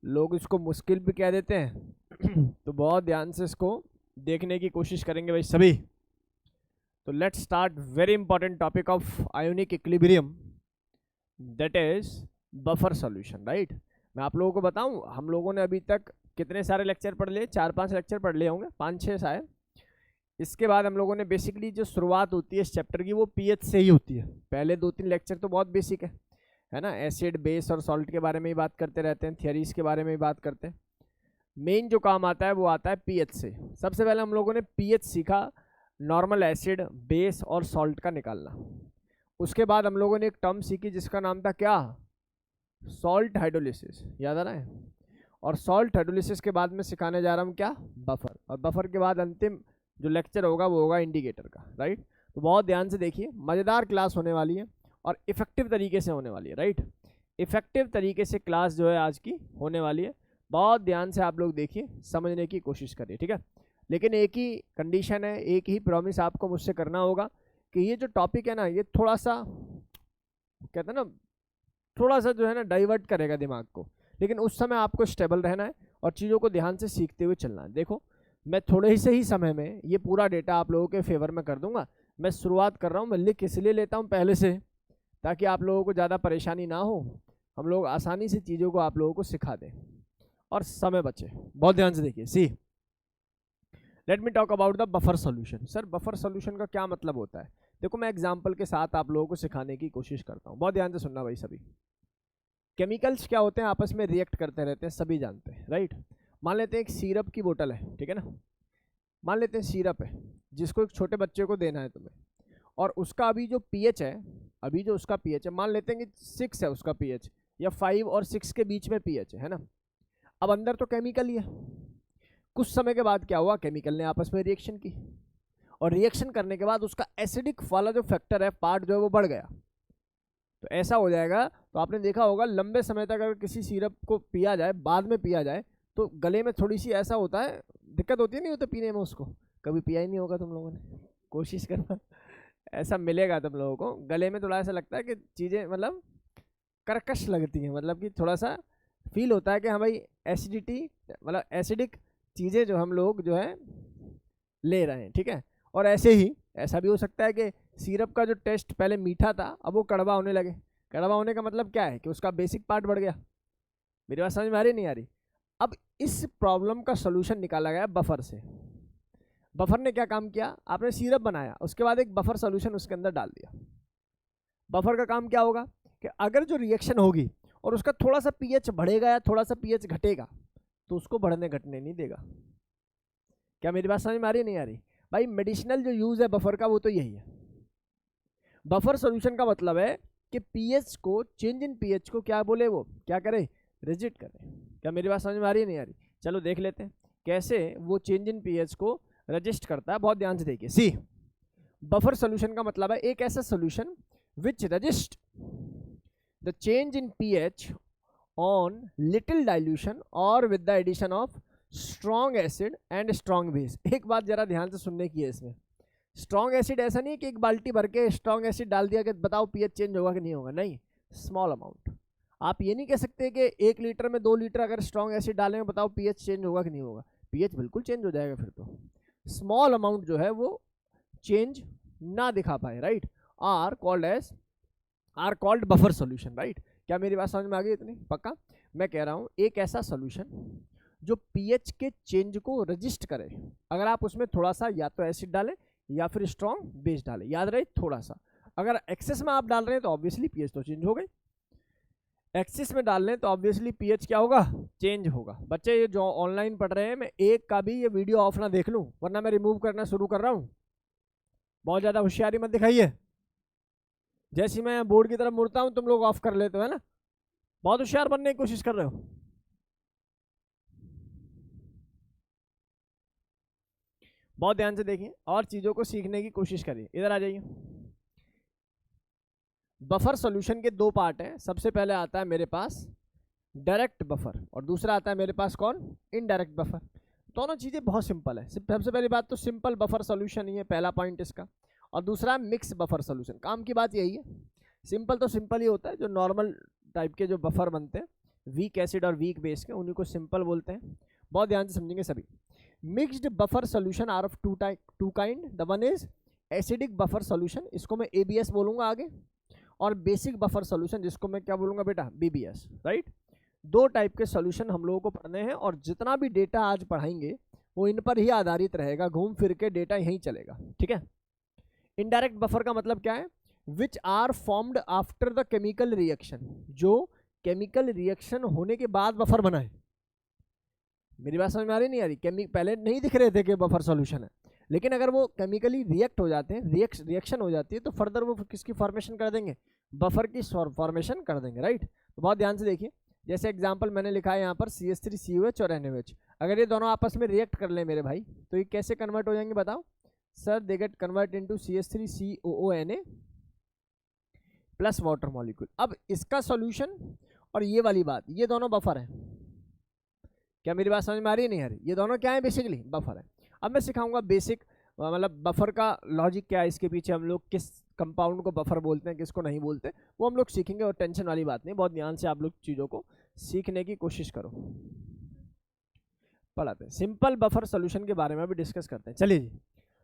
लोग इसको मुश्किल भी कह देते हैं तो बहुत ध्यान से इसको देखने की कोशिश करेंगे भाई सभी। तो let's start very important topic of ionic equilibrium, that is buffer solution, right. मैं आप लोगों को बताऊं, हम लोगों ने अभी तक कितने सारे लेक्चर पढ़ लिए, 4-5 लेक्चर पढ़ लिए होंगे, 5-6 शायद। इसके बाद हम लोगों ने बेसिकली जो शुरुआत होती है इस चैप्टर की वो पीएच से ही होती है। पहले 2-3 लेक्चर तो बहुत बेसिक है ना, एसिड बेस और सॉल्ट के बारे में ही बात करते रहते हैं, थियरीज के बारे में ही बात करते हैं। मेन जो काम आता है वो आता है पीएच से। सबसे पहले हम लोगों ने पीएच सीखा, नॉर्मल एसिड बेस और सॉल्ट का निकालना। उसके बाद हम लोगों ने एक टर्म सीखी जिसका नाम था क्या, सॉल्ट हाइड्रोलिसिस, याद आ रहा है। और सॉल्ट हाइड्रोलिसिस के बाद में सिखाने जा रहा हूँ क्या, बफर। और बफर के बाद अंतिम जो लेक्चर होगा वो होगा इंडिकेटर का, राइट। तो बहुत ध्यान से देखिए, मज़ेदार क्लास होने वाली है और इफेक्टिव तरीके से होने वाली है, राइट। इफेक्टिव तरीके से क्लास जो है आज की होने वाली है। बहुत ध्यान से आप लोग देखिए, समझने की कोशिश करिए, ठीक है। लेकिन एक ही कंडीशन है, एक ही प्रॉमिस आपको मुझसे करना होगा कि ये जो टॉपिक है ना, ये थोड़ा सा कहते हैं ना, थोड़ा सा जो है ना डाइवर्ट करेगा दिमाग को, लेकिन उस समय आपको स्टेबल रहना है और चीज़ों को ध्यान से सीखते हुए चलना है। देखो, मैं थोड़े से ही समय में ये पूरा डेटा आप लोगों के फेवर में कर दूंगा। मैं शुरुआत कर रहा हूँ, मैं लिख इसलिए लेता हूँ पहले से ताकि आप लोगों को ज़्यादा परेशानी ना हो, हम लोग आसानी से चीज़ों को आप लोगों को सिखा दें और समय बचे। बहुत ध्यान से देखिए, see let me talk about the buffer solution. Sir buffer solution का क्या मतलब होता है? देखो, मैं एग्जांपल के साथ आप लोगों को सिखाने की कोशिश करता हूँ, बहुत ध्यान से सुनना भाई सभी। केमिकल्स क्या होते हैं, आपस में रिएक्ट करते रहते हैं, सभी जानते हैं, राइट। मान लेते हैं एक सिरप की बोतल है, ठीक है ना। मान लेते हैं सिरप है जिसको एक छोटे बच्चे को देना है तुम्हें, और उसका अभी जो पीएच है, अभी जो उसका पीएच है, मान लेते हैं कि 6 है उसका पीएच, या 5 और 6 के बीच में पीएच है ना। अब अंदर तो केमिकल ही है। कुछ समय के बाद क्या हुआ, केमिकल ने आपस में रिएक्शन की, और रिएक्शन करने के बाद उसका एसिडिक वाला जो फैक्टर है, पार्ट जो है वो बढ़ गया। तो ऐसा हो जाएगा, तो आपने देखा होगा लंबे समय तक अगर किसी सिरप को पिया जाए, बाद में पिया जाए, तो गले में थोड़ी सी ऐसा होता है, दिक्कत होती है, नहीं होता पीने में उसको। कभी पिया ही नहीं होगा तुम लोगों ने, कोशिश करना, ऐसा मिलेगा तुम लोगों को। गले में थोड़ा ऐसा लगता है कि चीज़ें मतलब कर्कश लगती हैं, मतलब कि थोड़ा सा फील होता है कि हाँ भाई एसिडिटी, मतलब एसिडिक चीज़ें जो हम लोग जो है ले रहे हैं, ठीक है। और ऐसे ही ऐसा भी हो सकता है कि सिरप का जो टेस्ट पहले मीठा था अब वो कड़वा होने लगे। कड़वा होने का मतलब क्या है कि उसका बेसिक पार्ट बढ़ गया। मेरी बात समझ में आ रही नहीं आ रही? अब इस प्रॉब्लम का सोल्यूशन निकाला गया बफर से। बफर ने क्या काम किया, आपने सिरप बनाया, उसके बाद एक बफर सोल्यूशन उसके अंदर डाल दिया। बफर का काम क्या होगा कि अगर जो रिएक्शन होगी और उसका थोड़ा सा पीएच बढ़ेगा या थोड़ा सा पीएच घटेगा, तो उसको बढ़ने घटने नहीं देगा। क्या मेरी बात समझ में आ रही नहीं आ रही? भाई मेडिसिनल जो यूज है बफर का वो तो यही है। बफर सॉल्यूशन का मतलब है कि पीएच को, चेंज इन पीएच को क्या बोले, वो क्या करे, रिजिट करे। क्या मेरी बात समझ में आ रही है नहीं आ रही? चलो देख लेते हैं कैसे वो चेंज इन पीएच को रजिस्ट करता है। बहुत ध्यान से देखिए, सी बफर सॉल्यूशन का मतलब है एक ऐसा solution which resist the change in pH on little dilution और with the addition of strong acid and strong base. एक बात जरा ध्यान से सुनने की है इसमें, स्ट्रॉन्ग एसिड ऐसा नहीं कि एक बाल्टी भर के स्ट्रॉन्ग एसिड डाल दिया कि बताओ पीएच चेंज होगा कि नहीं होगा, नहीं, स्मॉल अमाउंट। आप ये नहीं कह सकते कि 1 लीटर में 2 लीटर अगर स्ट्रॉन्ग एसिड डालेंगे बताओ पीएच चेंज होगा कि नहीं होगा। पीएच बिल्कुल चेंज हो जाएगा फिर तो। स्मॉल अमाउंट जो है वो चेंज ना दिखा पाए, right, are called buffer solution, right. क्या मेरी बात समझ में आ गई इतनी पक्का? मैं कह रहा हूँ एक ऐसा सॉल्यूशन जो पीएच के चेंज को रजिस्ट करे। अगर आप उसमें थोड़ा सा या तो एसिड डालें या फिर स्ट्रॉन्ग बेस डालें, याद रहे थोड़ा सा। अगर एक्सेस में आप डाल रहे हैं तो ऑब्वियसली पीएच तो चेंज हो गई, एक्सिस में डाल लें तो ऑब्वियसली पीएच क्या होगा, चेंज होगा। बच्चे ये जो ऑनलाइन पढ़ रहे हैं, मैं एक का भी ये वीडियो ऑफ ना देख लूं, वरना मैं रिमूव करना शुरू कर रहा हूं। बहुत ज़्यादा होशियारी मत दिखाइए, जैसे मैं बोर्ड की तरफ मुड़ता हूं तुम लोग ऑफ कर लेते हो, है ना। बहुत होशियार बनने की कोशिश कर रहे हो। बहुत ध्यान से देखिए और चीज़ों को सीखने की कोशिश करिए। इधर आ जाइए। बफर सॉल्यूशन के 2 पार्ट हैं। सबसे पहले आता है मेरे पास डायरेक्ट बफर और दूसरा आता है मेरे पास कौन, इनडायरेक्ट बफर। दोनों चीज़ें बहुत सिंपल है। सबसे पहली बात तो सिंपल बफर सॉल्यूशन ही है, पहला पॉइंट इसका। और दूसरा मिक्स बफर सॉल्यूशन। काम की बात यही है, सिंपल तो सिंपल ही होता है, जो नॉर्मल टाइप के जो बफर बनते हैं वीक एसिड और वीक बेस के, उन्हीं को सिंपल बोलते हैं। बहुत ध्यान से समझेंगे सभी। Mixed buffer solution are of two kind. The one is acidic buffer solution, इसको मैं ABS बोलूंगा आगे, और बेसिक बफर सोल्यूशन जिसको मैं क्या बोलूंगा बेटा, BBS, राइट। दो टाइप के सोल्यूशन हम लोगों को पढ़ने हैं, और जितना भी डेटा आज पढ़ाएंगे वो इन पर ही आधारित रहेगा, घूम फिर के डेटा यहीं चलेगा, ठीक है। इनडायरेक्ट बफर का मतलब क्या है, which are formed after the chemical reaction, जो केमिकल रिएक्शन होने के बाद बफर बनाए। मेरी बात समझ में आ रही नहीं आ रही? पहले नहीं दिख रहे थे कि बफर सॉल्यूशन है, लेकिन अगर वो केमिकली रिएक्ट हो जाते हैं, रिएक्शन हो जाती है, तो फर्दर वो किसकी फॉर्मेशन कर देंगे, बफर की फॉर्मेशन कर देंगे, राइट। तो बहुत ध्यान से देखिए, जैसे एग्जांपल मैंने लिखा है यहाँ पर CH3COH और NaOH, अगर ये दोनों आपस में रिएक्ट कर ले मेरे भाई, तो ये कैसे कन्वर्ट हो जाएंगे बताओ sir? They get convert into CH3COONA plus water molecule. अब इसका सॉल्यूशन और ये वाली बात, ये दोनों बफर हैं। क्या मेरी बात समझ में आ रही है नहीं आ रही? ये दोनों क्या है, बेसिकली बफर है। अब मैं सिखाऊंगा बेसिक, मतलब बफर का लॉजिक क्या है, इसके पीछे हम लोग किस कंपाउंड को बफर बोलते हैं, किसको नहीं बोलते, वो हम लोग सीखेंगे, और टेंशन वाली बात नहीं, बहुत ध्यान से आप लोग चीज़ों को सीखने की कोशिश करो। पढ़ाते हैं सिंपल बफर सोल्यूशन के बारे में भी डिस्कस करते हैं। चलिए जी,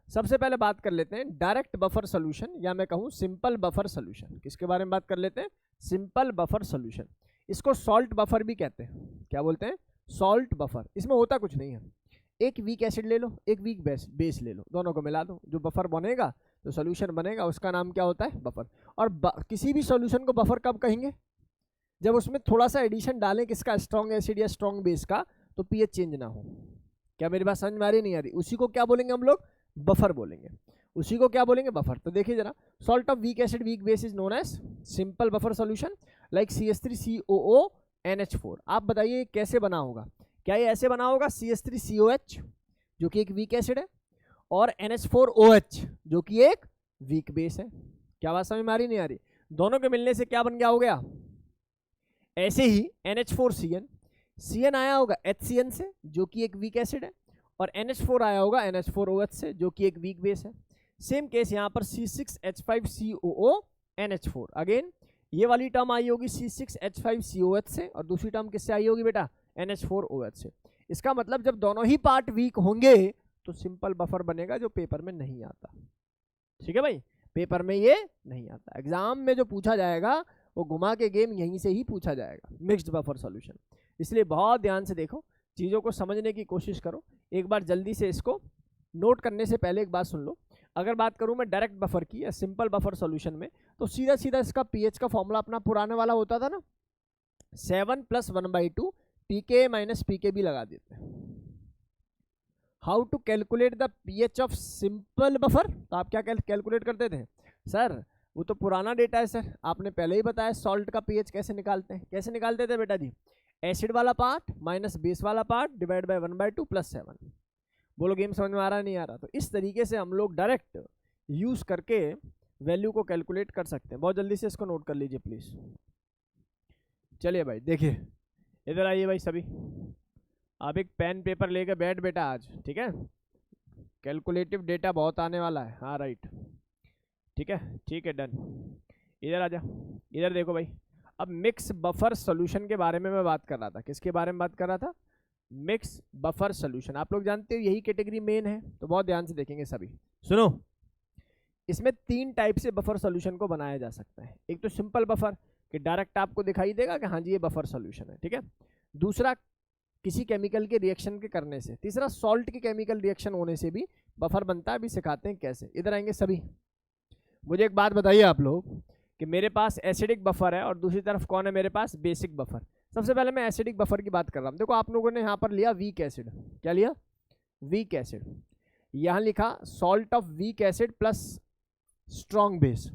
सबसे पहले बात कर लेते हैं डायरेक्ट बफर सोल्यूशन, या मैं कहूँ सिंपल बफर सोल्यूशन। किसके बारे में बात कर लेते हैं? Simple buffer solution. इसको सॉल्ट बफर भी कहते हैं। क्या बोलते हैं? Salt buffer. इसमें होता कुछ नहीं है, एक वीक एसिड ले लो, एक वीक बेस ले लो, दोनों को मिला दो, जो बफर बनेगा, जो सोल्यूशन बनेगा, उसका नाम क्या होता है? बफर। और किसी भी सोल्यूशन को बफर कब कहेंगे? जब उसमें थोड़ा सा एडिशन डालें, किसका? स्ट्रॉन्ग एसिड या स्ट्रॉन्ग बेस का, तो पीएच चेंज ना हो। क्या मेरी बात समझ में आ रही नहीं आ रही? उसी को क्या बोलेंगे हम लोग? बफर बोलेंगे। उसी को क्या बोलेंगे? बफर। तो देखिए जरा, salt of weak acid weak base is known as simple buffer solution, like CH3COO NH4। आप बताइए कैसे बना होगा? क्या ये ऐसे बना होगा? CH3COH जो कि एक वीक एसिड है, और NH4OH जो कि एक वीक बेस है। क्या बात समझ में आ रही नहीं आ रही? दोनों के मिलने से क्या बन गया हो गया? ऐसे ही NH4CN, CN आया होगा HCN से जो कि एक वीक एसिड है, और NH4 आया होगा NH4OH से जो कि एक वीक बेस है। सेम केस यहाँ पर C6H5COO NH4, अगेन ये वाली टर्म आई होगी C6H5COH से, और दूसरी टर्म किससे आई होगी बेटा? NH4OH से। इसका मतलब जब दोनों ही पार्ट वीक होंगे तो सिंपल बफर बनेगा, जो पेपर में नहीं आता। ठीक है भाई, पेपर में ये नहीं आता, एग्जाम में जो पूछा जाएगा वो घुमा के गेम यहीं से ही पूछा जाएगा, मिक्स्ड बफर सॉल्यूशन। इसलिए बहुत ध्यान से देखो, चीज़ों को समझने की कोशिश करो। एक बार जल्दी से इसको नोट करने से पहले एक बात सुन लो। अगर बात करूं मैं डायरेक्ट बफर की या सिंपल बफर सॉल्यूशन में, तो सीधा सीधा इसका पीएच का फॉर्मूला अपना पुराने वाला होता था ना, 7 + 1/2 pK - pKb लगा देते हैं। How to calculate the pH of simple buffer? तो आप क्या कैलकुलेट करते थे सर? वो तो पुराना डेटा है सर, आपने पहले ही बताया सॉल्ट का पीएच कैसे निकालते हैं। कैसे निकालते थे बेटा जी? एसिड वाला पार्ट माइनस बेस वाला पार्ट डिवाइड बाय 1/2 + 7। बोलो गेम समझ में आ रहा नहीं आ रहा? तो इस तरीके से हम लोग डायरेक्ट यूज करके वैल्यू को कैलकुलेट कर सकते हैं। बहुत जल्दी से इसको नोट कर लीजिए प्लीज। चलिए भाई देखिए, इधर आइए भाई सभी, आप एक पेन पेपर लेकर बैठ बेटा आज, ठीक है? कैलकुलेटिव डेटा बहुत आने वाला है। हाँ राइट, ठीक है ठीक है, डन। इधर आ जा, इधर देखो भाई। अब मिक्स बफर सोल्यूशन के बारे में मैं बात कर रहा था। किसके बारे में बात कर रहा था? Mix buffer solution. आप लोग जानते हो यही कैटेगरी मेन है, तो बहुत ध्यान से देखेंगे सभी। सुनो, इसमें 3 टाइप से बफर सोल्यूशन को बनाया जा सकता है। एक तो सिंपल बफर, कि डायरेक्ट आपको दिखाई देगा कि हाँ जी ये बफर सोल्यूशन है, ठीक है। दूसरा किसी केमिकल के रिएक्शन के करने से। तीसरा सॉल्ट के केमिकल रिएक्शन होने से भी बफर बनता है। अभी सिखाते हैं कैसे। इधर आएंगे सभी। मुझे एक बात बताइए आप लोग, कि मेरे पास एसिडिक बफर है और दूसरी तरफ कौन है मेरे पास? Basic buffer. सबसे पहले मैं एसिडिक बफर की बात कर रहा हूँ। देखो आप लोगों ने यहाँ पर लिया वीक एसिड। क्या लिया? Weak acid. यहाँ लिखा salt of weak acid plus strong base.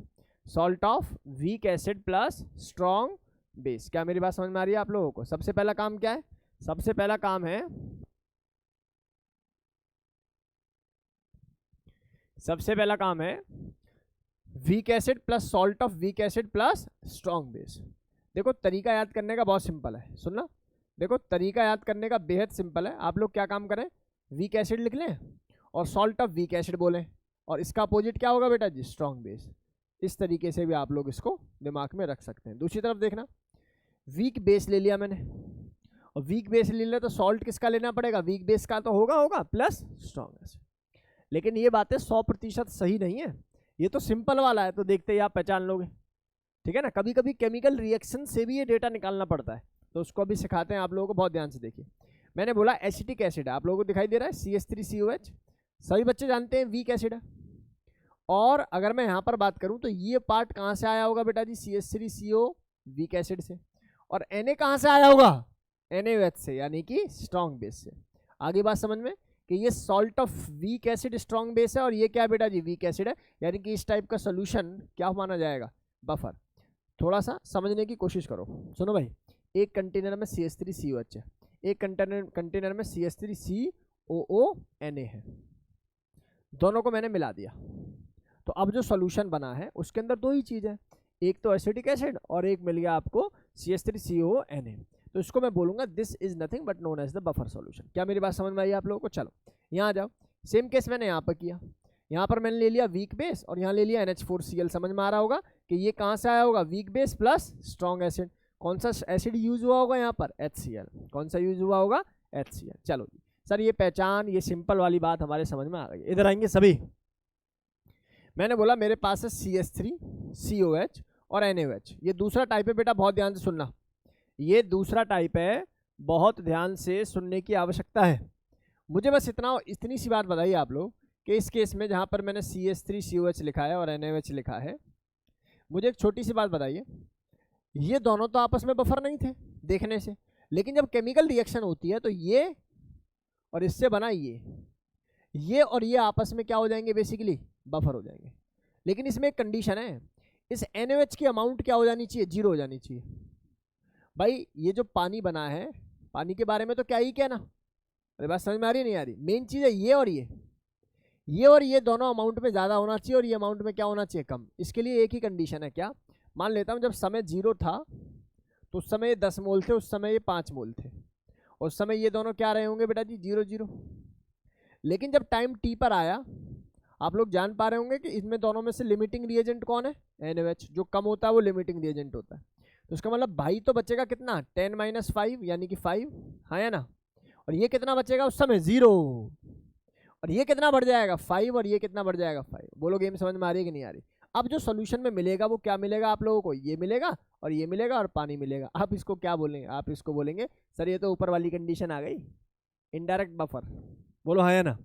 Salt of weak acid plus strong base. क्या मेरी बात समझ में आ रही है आप लोगों को? सबसे पहला काम क्या है? सबसे पहला काम है, सबसे पहला काम है weak acid plus salt of weak acid plus strong base. देखो तरीका याद करने का बहुत सिंपल है, सुनना। देखो तरीका याद करने का बेहद सिंपल है। आप लोग क्या काम करें? वीक एसिड लिख लें और सॉल्ट ऑफ वीक एसिड बोलें, और इसका अपोजिट क्या होगा बेटा जी? Strong base. इस तरीके से भी आप लोग इसको दिमाग में रख सकते हैं। दूसरी तरफ देखना, वीक बेस ले लिया मैंने, और वीक बेस ले लिया तो सॉल्ट किसका लेना पड़ेगा, वीक बेस का तो होगा प्लस स्ट्रॉन्ग एसिड। लेकिन ये बातें 100% सही नहीं है, ये तो सिंपल वाला है, तो देखते ही आप पहचान लोगे, ठीक है ना। कभी कभी केमिकल रिएक्शन से भी ये डेटा निकालना पड़ता है, तो उसको अभी सिखाते हैं आप लोगों को, बहुत ध्यान से देखिए। मैंने बोला एसिटिक एसिड है, आप लोगों को दिखाई दे रहा है CH3COH, सभी बच्चे जानते हैं वीक एसिड है। और अगर मैं यहाँ पर बात करूँ तो ये पार्ट कहाँ से आया होगा बेटा जी, CH3CO वीक एसिड से, और Na कहाँ से आया होगा, NaOH से, यानी कि स्ट्रॉन्ग बेस से। आगे बात समझ में कि ये salt of weak acid strong base है, और ये क्या बेटा जी, वीक एसिड है, यानी कि इस टाइप का सोल्यूशन क्या माना जाएगा, बफर। थोड़ा सा समझने की कोशिश करो, सुनो भाई, एक कंटेनर में CH3COH है, एक कंटेनर में CH3COONA है, दोनों को मैंने मिला दिया, तो अब जो सॉल्यूशन बना है उसके अंदर दो ही चीज़ है, एक तो एसिटिक एसिड और एक मिल गया आपको CH3CONA। तो इसको मैं बोलूँगा this is nothing but known as the buffer solution. क्या मेरी बात समझ में आई आप लोगों को? चलो यहाँ आ जाओ, सेम केस मैंने यहाँ पर किया, यहाँ पर मैंने ले लिया वीक बेस और यहाँ ले लिया NH4Cl। समझ में आ रहा होगा कि ये कहाँ से आया होगा, weak base plus strong acid. कौन सा एसिड यूज हुआ होगा यहाँ पर, HCl। कौन सा यूज हुआ होगा, HCl। चलो जी सर, ये पहचान, ये सिंपल वाली बात हमारे समझ में आ गई। इधर आएंगे सभी। मैंने बोला मेरे पास है CH3COH और NaOH, ये दूसरा टाइप है बेटा, बहुत ध्यान से सुनना, ये दूसरा टाइप है, बहुत ध्यान से सुनने की आवश्यकता है। मुझे बस इतनी सी बात बताइए आप लोग कि इस केस में जहाँ पर मैंने CH3COH लिखा है और NaOH लिखा है, मुझे एक छोटी सी बात बताइए, ये दोनों तो आपस में बफर नहीं थे देखने से, लेकिन जब केमिकल रिएक्शन होती है तो ये और इससे बना ये और ये आपस में क्या हो जाएंगे, बेसिकली बफर हो जाएंगे। लेकिन इसमें एक कंडीशन है, इस NaOH की अमाउंट क्या हो जानी चाहिए, 0 हो जानी चाहिए। भाई ये जो पानी बना है, पानी के बारे में तो क्या ही कहना, अरे बात समझ में आ रही नहीं आ रही? मेन चीज़ है ये और ये दोनों अमाउंट में ज़्यादा होना चाहिए और ये अमाउंट में क्या होना चाहिए, कम। इसके लिए एक ही कंडीशन है, क्या? मान लेता हूँ जब समय 0 था तो उस समय ये 10 मोल थे, उस समय ये 5 मोल थे, और उस समय ये दोनों क्या रहे होंगे बेटा जी, 0-0। लेकिन जब टाइम T पर आया, आप लोग जान पा रहे होंगे कि इसमें दोनों में से लिमिटिंग रिएजेंट कौन है, NaOH। जो कम होता है वो लिमिटिंग रिएजेंट होता है। तो उसका मतलब भाई तो बचेगा कितना, 10 - 5 यानी कि 5, हाँ या ना। और ये कितना बचेगा उस समय, 0, और ये कितना बढ़ जाएगा, 5, और ये कितना बढ़ जाएगा, 5। बोलो गेम समझ में आ रही है कि नहीं आ रही? अब जो सोल्यूशन में मिलेगा वो क्या मिलेगा आप लोगों को, ये मिलेगा और ये मिलेगा और पानी मिलेगा। आप इसको क्या बोलेंगे, आप इसको बोलेंगे सर ये तो ऊपर वाली कंडीशन आ गई, इनडायरेक्ट बफर। बोलो हाँ या ना,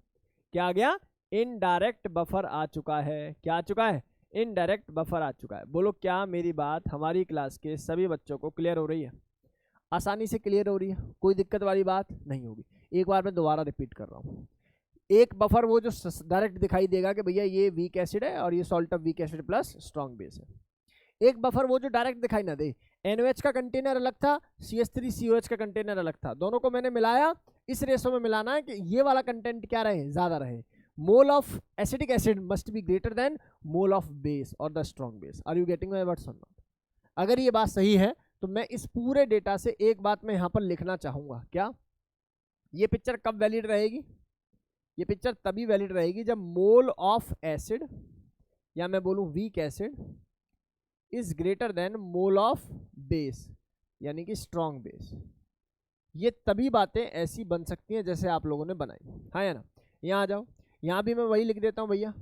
क्या आ गया, इनडायरेक्ट बफर आ चुका है। क्या आ चुका है, इनडायरेक्ट बफर आ चुका है। बोलो क्या मेरी बात हमारी क्लास के सभी बच्चों को क्लियर हो रही है, आसानी से क्लियर हो रही है, कोई दिक्कत वाली बात नहीं होगी। एक बार मैं दोबारा रिपीट कर रहा हूँ, एक बफर वो जो डायरेक्ट दिखाई देगा कि भैया ये वीक एसिड है और ये salt of weak acid plus strong base है। एक बफर वो जो डायरेक्ट दिखाई ना दे, NaOH का कंटेनर अलग था, CH3COH का कंटेनर अलग था, दोनों को मैंने मिलाया, इस रेशो में मिलाना है कि ये वाला कंटेंट क्या रहे, ज़्यादा रहे। Mole of acetic acid must be greater than mole of base और the strong base. Are you getting my words और नॉट? अगर ये बात सही है तो मैं इस पूरे डेटा से एक बात मैं यहाँ पर लिखना चाहूँगा, क्या? ये पिक्चर कब वैलिड रहेगी? ये पिक्चर तभी वैलिड रहेगी जब मोल ऑफ एसिड, या मैं बोलूँ weak acid, is greater than mole of base यानी कि स्ट्रॉन्ग बेस। ये तभी बातें ऐसी बन सकती हैं जैसे आप लोगों ने बनाई, हाँ या ना? यहाँ आ जाओ, यहाँ भी मैं वही लिख देता हूँ भैया।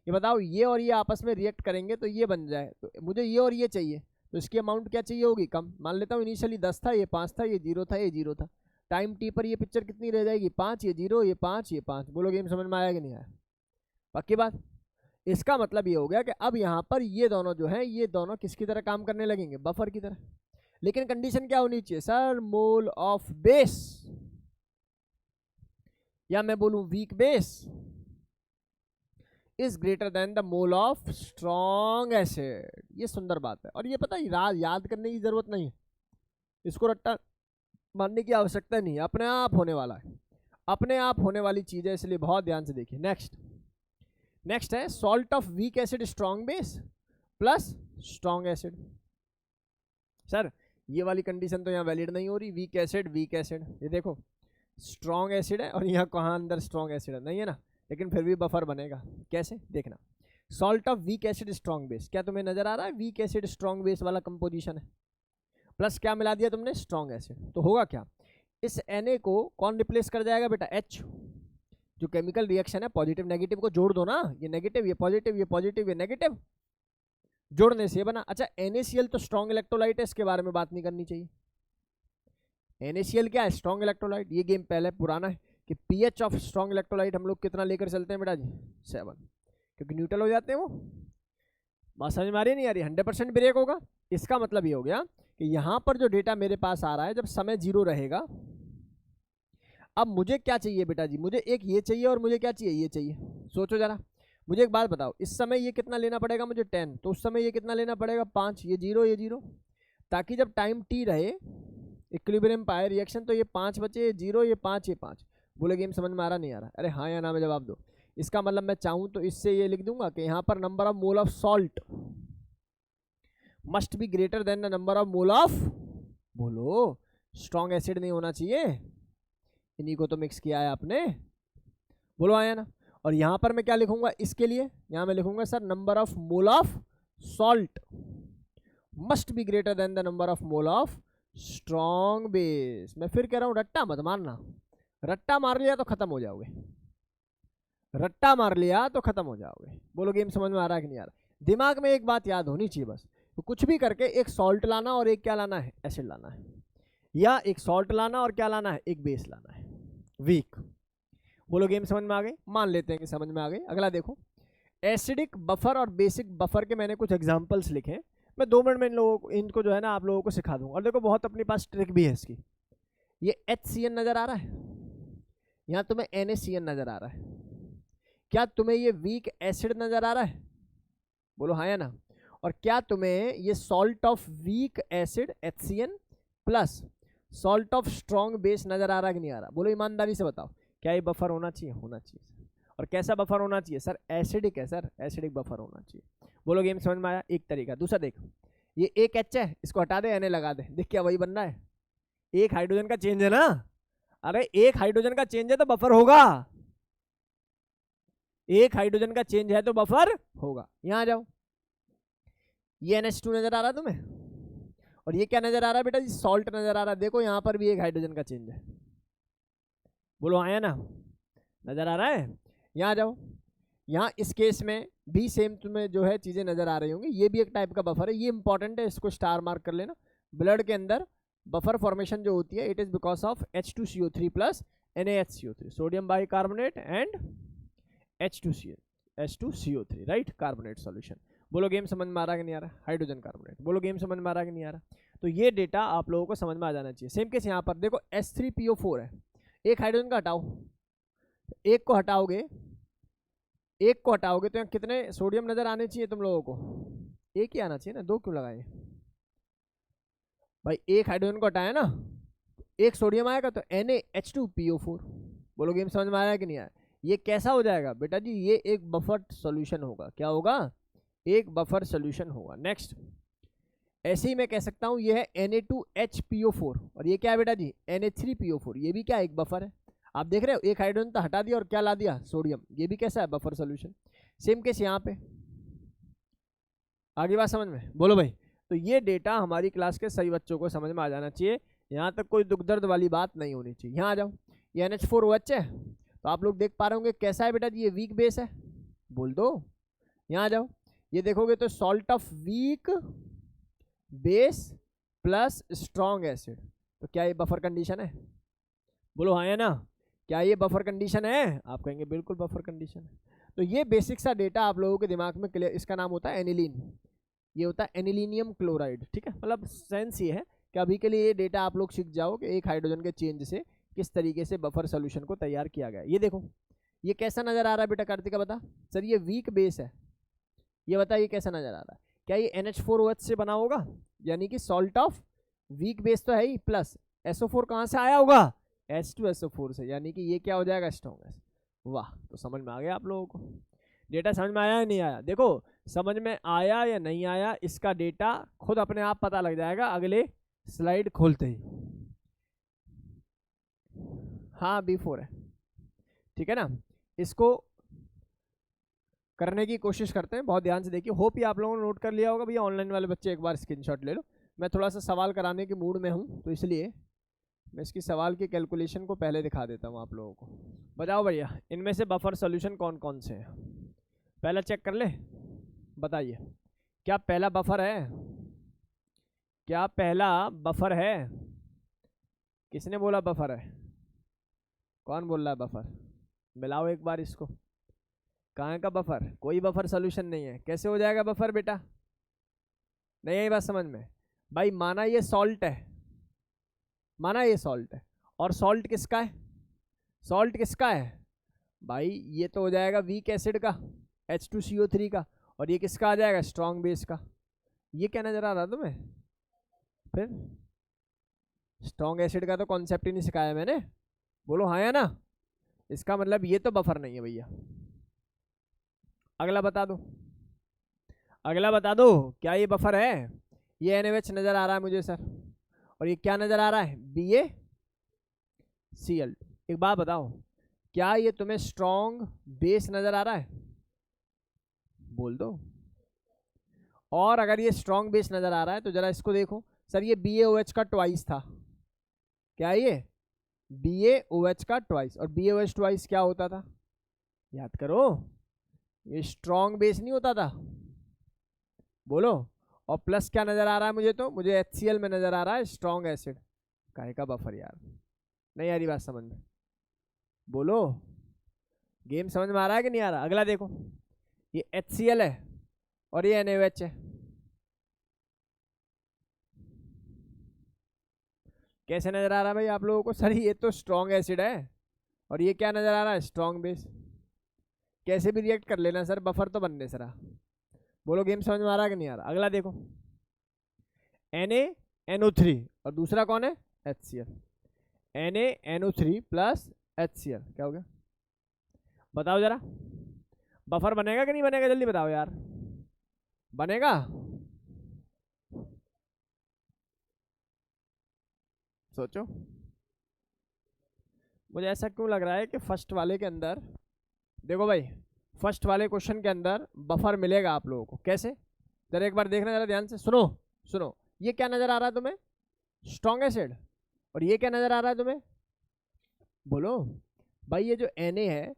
ये बताओ, ये और ये आपस में रिएक्ट करेंगे तो ये बन जाए, तो मुझे ये और ये चाहिए, तो इसकी अमाउंट क्या चाहिए होगी, कम। मान लेता हूँ इनिशियली 10 था, ये 5 था, ये 0 था, ये 0 था। टाइम T पर ये पिक्चर कितनी रह जाएगी, 5, ये 0, ये 5, ये 5। बोलो गेम समझ में आया कि नहीं आया? पक्की बात? इसका मतलब ये हो गया कि अब यहाँ पर ये दोनों जो है, ये दोनों किसकी तरह काम करने लगेंगे, बफर की तरह। लेकिन कंडीशन क्या होनी चाहिए सर, मोल ऑफ बेस, या मैं बोलूं week base is greater than the mole of strong acid. ये सुंदर बात है, और ये पता है याद करने की जरूरत नहीं है, इसको रट्टा मानने की आवश्यकता नहीं है, अपने आप होने वाला है, अपने आप होने वाली चीज है, इसलिए बहुत ध्यान से देखिए। नेक्स्ट है salt of weak acid strong base plus strong acid. Sir ये वाली कंडीशन तो यहाँ वैलिड नहीं हो रही, वीक एसिड, ये देखो स्ट्रॉन्ग एसिड है और यहाँ कहाँ अंदर स्ट्रॉन्ग एसिड है, नहीं है ना, लेकिन फिर भी बफर बनेगा। कैसे, देखना, salt of weak acid strong base, क्या तुम्हें नजर आ रहा है वीक एसिड स्ट्रॉन्ग बेस वाला कंपोजिशन है? प्लस क्या मिला दिया तुमने, स्ट्रॉन्ग एसिड। तो होगा क्या, इस Na को कौन रिप्लेस कर जाएगा बेटा, H। जो केमिकल रिएक्शन है पॉजिटिव नेगेटिव को जोड़ दो ना, ये नेगेटिव ये पॉजिटिव ये पॉजिटिव ये नेगेटिव, जोड़ने से बना। अच्छा NaCl तो स्ट्रॉन्ग इलेक्ट्रोलाइट है, इसके बारे में बात नहीं करनी चाहिए। NaCl क्या है, स्ट्रॉन्ग इलेक्ट्रोलाइट। ये गेम पहले पुराना है कि pH ऑफ स्ट्रॉन्ग इलेक्ट्रोलाइट हम लोग कितना लेकर चलते हैं बेटा जी, 7, क्योंकि न्यूट्रल हो जाते हैं वो। बात समझ में आ रही नहीं आ रही, 100% ब्रेक होगा। इसका मतलब ये हो गया कि यहाँ पर जो डेटा मेरे पास आ रहा है, जब समय 0 रहेगा, अब मुझे क्या चाहिए बेटा जी, मुझे एक ये चाहिए और मुझे क्या चाहिए, ये चाहिए। सोचो जरा, मुझे एक बात बताओ, इस समय ये कितना लेना पड़ेगा मुझे 10, तो उस समय ये कितना लेना पड़ेगा 5, ये 0 ये 0, ताकि जब टाइम t रहे इक्विलिब्रियम पाए रिएक्शन, तो ये 5 बचे, ये 0 ये 5 ये 5। बोले गेम समझ में आ रहा नहीं आ रहा, अरे हाँ या ना में जवाब दो। इसका मतलब मैं चाहूँ तो इससे ये लिख दूंगा कि यहाँ पर number of mole of salt must be greater then the number of mole of, बोलो स्ट्रॉन्ग एसिड नहीं होना चाहिए, इन्हीं को तो मिक्स किया है आपने, बोलो आया ना। और यहाँ पर मैं क्या लिखूंगा इसके लिए, यहाँ मैं लिखूंगा sir number of mole of salt must be greater then the number of mole of strong base. मैं फिर कह रहा हूँ रट्टा मत मारना, रट्टा मार लिया तो खत्म हो जाओगे, रट्टा मार लिया तो खत्म हो जाओगे। बोलो गेम समझ में आ रहा है कि नहीं आ रहा। दिमाग में एक बात याद होनी चाहिए बस, तो कुछ भी करके एक सॉल्ट लाना और एक क्या लाना है, एसिड लाना है, या एक सॉल्ट लाना और क्या लाना है, एक बेस लाना है वीक। बोलो गेम समझ में आ गई, मान लेते हैं कि समझ में आ गई। अगला देखो, एसिडिक बफर और बेसिक बफर के मैंने कुछ एग्जांपल्स लिखे हैं, मैं 2 मिनट में इन लोगों को, इनको जो है ना आप लोगों को सिखा दूंगा। और देखो बहुत अपने पास ट्रिक भी है इसकी। ये HCN नजर आ रहा है, यहाँ तुम्हें NaCN नजर आ रहा है, क्या तुम्हें ये वीक एसिड नजर आ रहा है, बोलो हाँ या ना। और क्या तुम्हें ये salt of weak acid HCN plus salt of strong base नजर आ रहा है कि नहीं आ रहा, बोलो ईमानदारी से बताओ। क्या ये बफर होना चाहिए, होना चाहिए। और कैसा बफर होना चाहिए सर, एसिडिक है सर, एसिडिक बफर होना चाहिए। बोलो गेम समझ में आया, एक तरीका। दूसरा देख, ये एक H है, इसको हटा दे, Na लगा दे, देख क्या वही बन रहा है, एक हाइड्रोजन का चेंज है ना। अरे एक हाइड्रोजन का चेंज है तो बफर होगा, एक हाइड्रोजन का चेंज है तो बफर होगा। यहां आ जाओ, ये NH2 नजर आ रहा है तुम्हें, और ये क्या नजर आ रहा है बेटा जी, सॉल्ट नजर आ रहा है। देखो यहां पर भी एक हाइड्रोजन का चेंज है, बोलो आया ना, नजर आ रहा है। यहाँ जाओ, यहाँ इस केस में भी सेम तुम्हें जो है चीजें नजर आ रही होंगी। ये भी एक टाइप का बफर है, ये इंपॉर्टेंट है, इसको स्टार मार्क कर लेना। ब्लड के अंदर बफर फॉर्मेशन जो होती है, it is because of H2CO3 plus NaHCO3, sodium bicarbonate and H2CO3, right, carbonate solution. बोलो गेम समझ में आ रहा है कि नहीं आ रहा, हाइड्रोजन कार्बोनेट। बोलो गेम समझ में आ रहा है कि नहीं आ रहा। तो ये डेटा आप लोगों को समझ में आ जाना चाहिए। सेम केस यहाँ पर देखो, H3PO4 है, एक हाइड्रोजन का हटाओ, एक को हटाओगे, एक को हटाओगे तो यहाँ कितने सोडियम नजर आने चाहिए तुम लोगों को, एक ही आना चाहिए ना, 2 क्यों लगाए भाई, एक हाइड्रोजन को हटाया ना, एक सोडियम आएगा तो NaH2PO4। बोलो गेम समझ में आ रहा है कि नहीं आया। ये कैसा हो जाएगा बेटा जी, ये एक बफर सॉल्यूशन होगा। क्या होगा, एक बफर सॉल्यूशन होगा। नेक्स्ट, ऐसे ही मैं कह सकता हूँ ये है Na2HPO4, और ये क्या है बेटा जी, Na3PO4, ये भी क्या एक बफर है। आप देख रहे हो, एक हाइड्रोजन तो हटा दिया और क्या ला दिया, सोडियम, ये भी कैसा है, बफर सॉल्यूशन। सेम केस यहाँ पे, आगे बात समझ में, बोलो भाई। तो ये डेटा हमारी क्लास के सही बच्चों को समझ में आ जाना चाहिए, यहाँ तक कोई दुख दर्द वाली बात नहीं होनी चाहिए। यहाँ आ जाओ, ये NH4OH है, तो आप लोग देख पा रहे होंगे कैसा है बेटा जी, ये वीक बेस है, बोल दो। यहाँ आ जाओ, ये देखोगे तो salt of weak base plus strong acid, तो क्या ये बफर कंडीशन है, बोलो हाँ है ना। क्या ये बफर कंडीशन है, आप कहेंगे बिल्कुल बफर कंडीशन है। तो ये बेसिक सा डेटा आप लोगों के दिमाग में क्लियर, इसका नाम होता है एनिलीन, ये होता है एनिलीनियम क्लोराइड, ठीक है। मतलब सेंस ये है कि अभी के लिए ये डेटा आप लोग सीख जाओ कि एक हाइड्रोजन के चेंज से किस तरीके से बफर सोल्यूशन को तैयार किया गया। ये देखो, ये कैसा नजर आ रहा है बेटा, कार्तिका बता। सर ये वीक बेस है, ये बता ये कैसा नजर आ रहा है। क्या ये NH4OH से बना होगा, यानी कि सॉल्ट ऑफ वीक बेस तो है ही, प्लस SO4 कहाँ से आया होगा, H2SO4 से, यानी कि ये क्या हो जाएगा, स्ट्रॉन्ग। वाह, तो समझ में आ गया आप लोगों को, डेटा समझ में आया या नहीं आया। देखो समझ में आया या नहीं आया, इसका डेटा खुद अपने आप पता लग जाएगा अगले स्लाइड खोलते ही। हाँ B4 है, ठीक है ना। इसको करने की कोशिश करते हैं, बहुत ध्यान से देखिए। होप ये आप लोगों ने नोट कर लिया होगा भैया, ऑनलाइन वाले बच्चे एक बार स्क्रीनशॉट ले लो। मैं थोड़ा सा सवाल कराने के मूड में हूँ, तो इसलिए मैं इसकी सवाल की कैलकुलेशन को पहले दिखा देता हूँ आप लोगों को। बताओ भैया, इनमें से बफर सॉल्यूशन कौन कौन से हैं? पहला चेक कर ले, बताइए क्या पहला बफर है? क्या पहला बफर है? किसने बोला बफर है? कौन बोल रहा है बफर? मिलाओ एक बार इसको। कहाँ का बफर? कोई बफर सॉल्यूशन नहीं है। कैसे हो जाएगा बफर बेटा? नहीं आई बात समझ में? भाई माना ये सॉल्ट है, माना ये सॉल्ट है, और सॉल्ट किसका है? सॉल्ट किसका है भाई? ये तो हो जाएगा वीक एसिड का, H2CO3 का, और ये किसका आ जाएगा? स्ट्रॉन्ग बेस का। ये क्या नजर आ रहा तुम्हें? फिर स्ट्रॉन्ग एसिड का तो कॉन्सेप्ट ही नहीं सिखाया मैंने, बोलो हाँ या ना? इसका मतलब ये तो बफर नहीं है भैया। अगला बता दो, अगला बता दो, क्या ये बफर है? ये NaOH नजर आ रहा है मुझे सर, और ये क्या नजर आ रहा है? BaCl। एक बात बताओ, क्या ये तुम्हें स्ट्रॉन्ग बेस नजर आ रहा है? बोल दो। और अगर ये स्ट्रॉन्ग बेस नजर आ रहा है तो जरा इसको देखो सर, ये BaOH का ट्वाइस था। क्या ये? BaOH का ट्वाइस, और BaOH ट्वाइस क्या होता था? याद करो, ये स्ट्रॉन्ग बेस नहीं होता था, बोलो। और प्लस क्या नजर आ रहा है मुझे? तो मुझे HCl में नजर आ रहा है स्ट्रॉन्ग एसिड। काहे का बफर यार? नहीं आ रही बात समझ में? बोलो, गेम समझ में आ रहा है कि नहीं आ रहा? अगला देखो, ये HCl है और ये NaOH है। कैसे नजर आ रहा है भाई आप लोगों को? सर ये तो स्ट्रॉन्ग एसिड है, और ये क्या नजर आ रहा है? Strong base. कैसे भी रिएक्ट कर लेना सर, बफर तो बनने सरा। बोलो गेम समझ में आ रहा है कि नहीं आ रहा? अगला देखो, NaNO3 और दूसरा कौन है? HCl। NaNO3 प्लस HCl क्या हो गया? बताओ जरा, बफर बनेगा कि नहीं बनेगा? जल्दी बताओ यार, बनेगा? सोचो। मुझे ऐसा क्यों लग रहा है कि फर्स्ट वाले के अंदर, देखो भाई, फर्स्ट वाले क्वेश्चन के अंदर बफर मिलेगा आप लोगों को। कैसे? जरा एक बार देखना जरा ध्यान से, सुनो सुनो। ये क्या नजर आ रहा है तुम्हें? Strong acid. और ये क्या नजर आ रहा है तुम्हें? बोलो भाई, ये जो Na है,